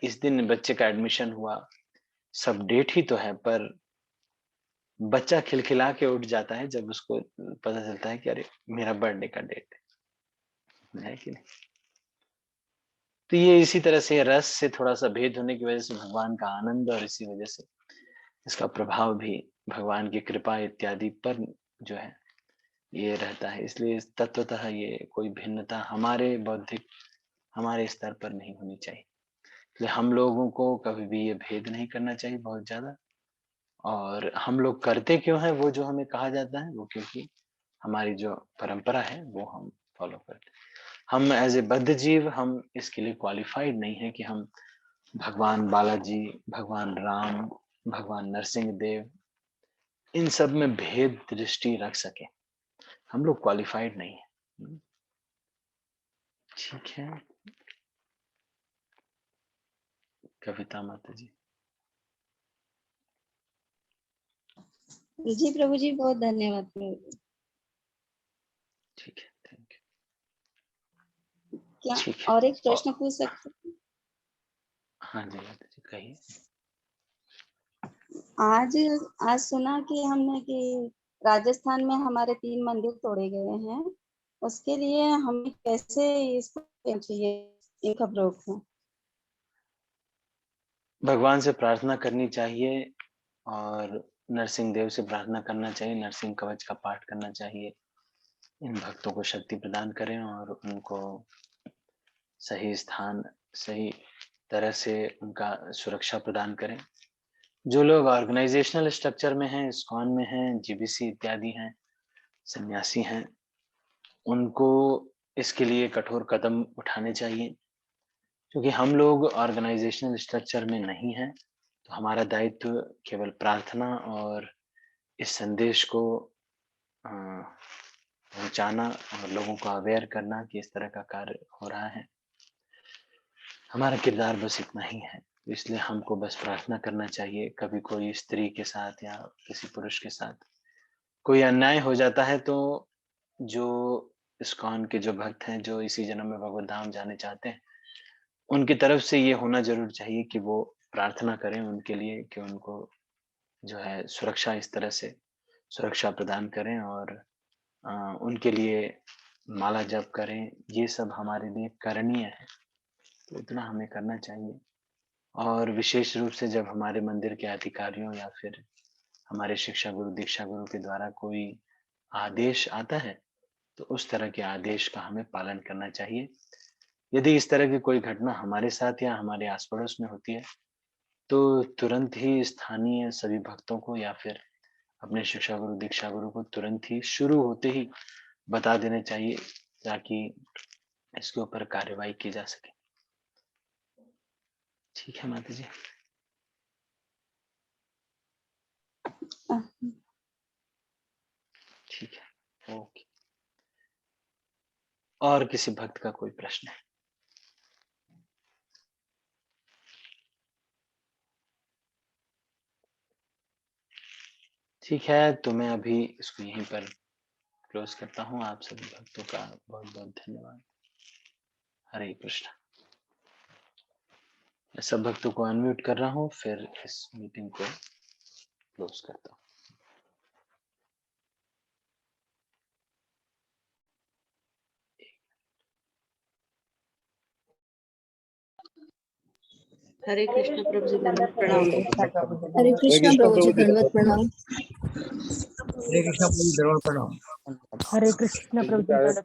इस दिन बच्चे का एडमिशन हुआ, सब डेट ही तो है। पर बच्चा खिलखिला के उठ जाता है जब उसको पता चलता है कि अरे मेरा बर्थडे का डेट है कि नहीं? तो ये इसी तरह से रस से थोड़ा सा भेद होने की वजह से भगवान का आनंद और इसी वजह से इसका प्रभाव भी भगवान की कृपा इत्यादि पर जो है ये रहता है। इसलिए तत्वतः ये कोई भिन्नता हमारे बौद्धिक हमारे स्तर पर नहीं होनी चाहिए। इसलिए हम लोगों को कभी भी ये भेद नहीं करना चाहिए बहुत ज्यादा। और हम लोग करते क्यों हैं वो जो हमें कहा जाता है वो क्योंकि हमारी जो परंपरा है वो हम फॉलो करते हैं। हम एज ए बद्ध जीव हम इसके लिए क्वालिफाइड नहीं है कि हम भगवान बालाजी, भगवान राम, भगवान नरसिंह देव इन सब में भेद दृष्टि रख सके। हम लोग क्वालिफाइड नहीं है। ठीक है कविता माता जी। जी प्रभु जी, बहुत धन्यवाद प्रभु जी। ठीक है, थैंक यू। क्या ठीक और एक है प्रश्न पूछ सकते हैं? हाँ जी माता जी कहिए। आज आज सुना कि हमने कि राजस्थान में हमारे 3 मंदिर तोड़े गए हैं। उसके लिए हमें कैसे इसको चाहिए इन खबरों को? भगवान से प्रार्थना करनी चाहिए और नरसिंह देव से प्रार्थना करना चाहिए। नरसिंह कवच का पाठ करना चाहिए। इन भक्तों को शक्ति प्रदान करें और उनको सही स्थान सही तरह से उनका सुरक्षा प्रदान करें। जो लोग ऑर्गेनाइजेशनल स्ट्रक्चर में हैं, इस्कॉन में हैं, जीबीसी इत्यादि हैं, सन्यासी हैं, उनको इसके लिए कठोर कदम उठाने चाहिए। क्योंकि हम लोग ऑर्गेनाइजेशनल स्ट्रक्चर में नहीं हैं, तो हमारा दायित्व केवल प्रार्थना और इस संदेश को अ, पहुंचाना और लोगों को अवेयर करना कि इस तरह का कार्य हो रहा है। हमारा किरदार बस इतना ही है। तो इसलिए हमको बस प्रार्थना करना चाहिए। कभी कोई स्त्री के साथ या किसी पुरुष के साथ कोई अन्याय हो जाता है तो जो इस्कॉन के जो भक्त हैं जो इसी जन्म में भगवत धाम जाने चाहते हैं उनकी तरफ से ये होना जरूर चाहिए कि वो प्रार्थना करें उनके लिए कि उनको जो है सुरक्षा इस तरह से सुरक्षा प्रदान करें और उनके लिए माला जप करें। ये सब हमारे लिए करणीय है। तो इतना हमें करना चाहिए। और विशेष रूप से जब हमारे मंदिर के अधिकारियों या फिर हमारे शिक्षा गुरु दीक्षा गुरु के द्वारा कोई आदेश आता है तो उस तरह के आदेश का हमें पालन करना चाहिए। यदि इस तरह की कोई घटना हमारे साथ या हमारे आस पड़ोस में होती है तो तुरंत ही स्थानीय सभी भक्तों को या फिर अपने शिक्षा गुरु दीक्षा गुरु को तुरंत ही शुरू होते ही बता देना चाहिए ताकि इसके ऊपर कार्यवाही की जा सके। ठीक है माता जी। ठीक है, ओके। और किसी भक्त का कोई प्रश्न है? ठीक है, तो मैं अभी इसको यहीं पर क्लोज करता हूँ। आप सभी भक्तों का बहुत बहुत धन्यवाद। हरे कृष्ण। मैं सब भक्तों को अनम्यूट कर रहा हूँ, फिर इस मीटिंग को क्लोज करता हूँ। हरे कृष्ण प्रभु जी, दंडवत प्रणाम। हरे कृष्णा प्रभु जी, दंडवत प्रणाम। हरे कृष्ण प्रभु जी, दंडवत प्रणाम। हरे कृष्ण प्रभु जी, दंडवत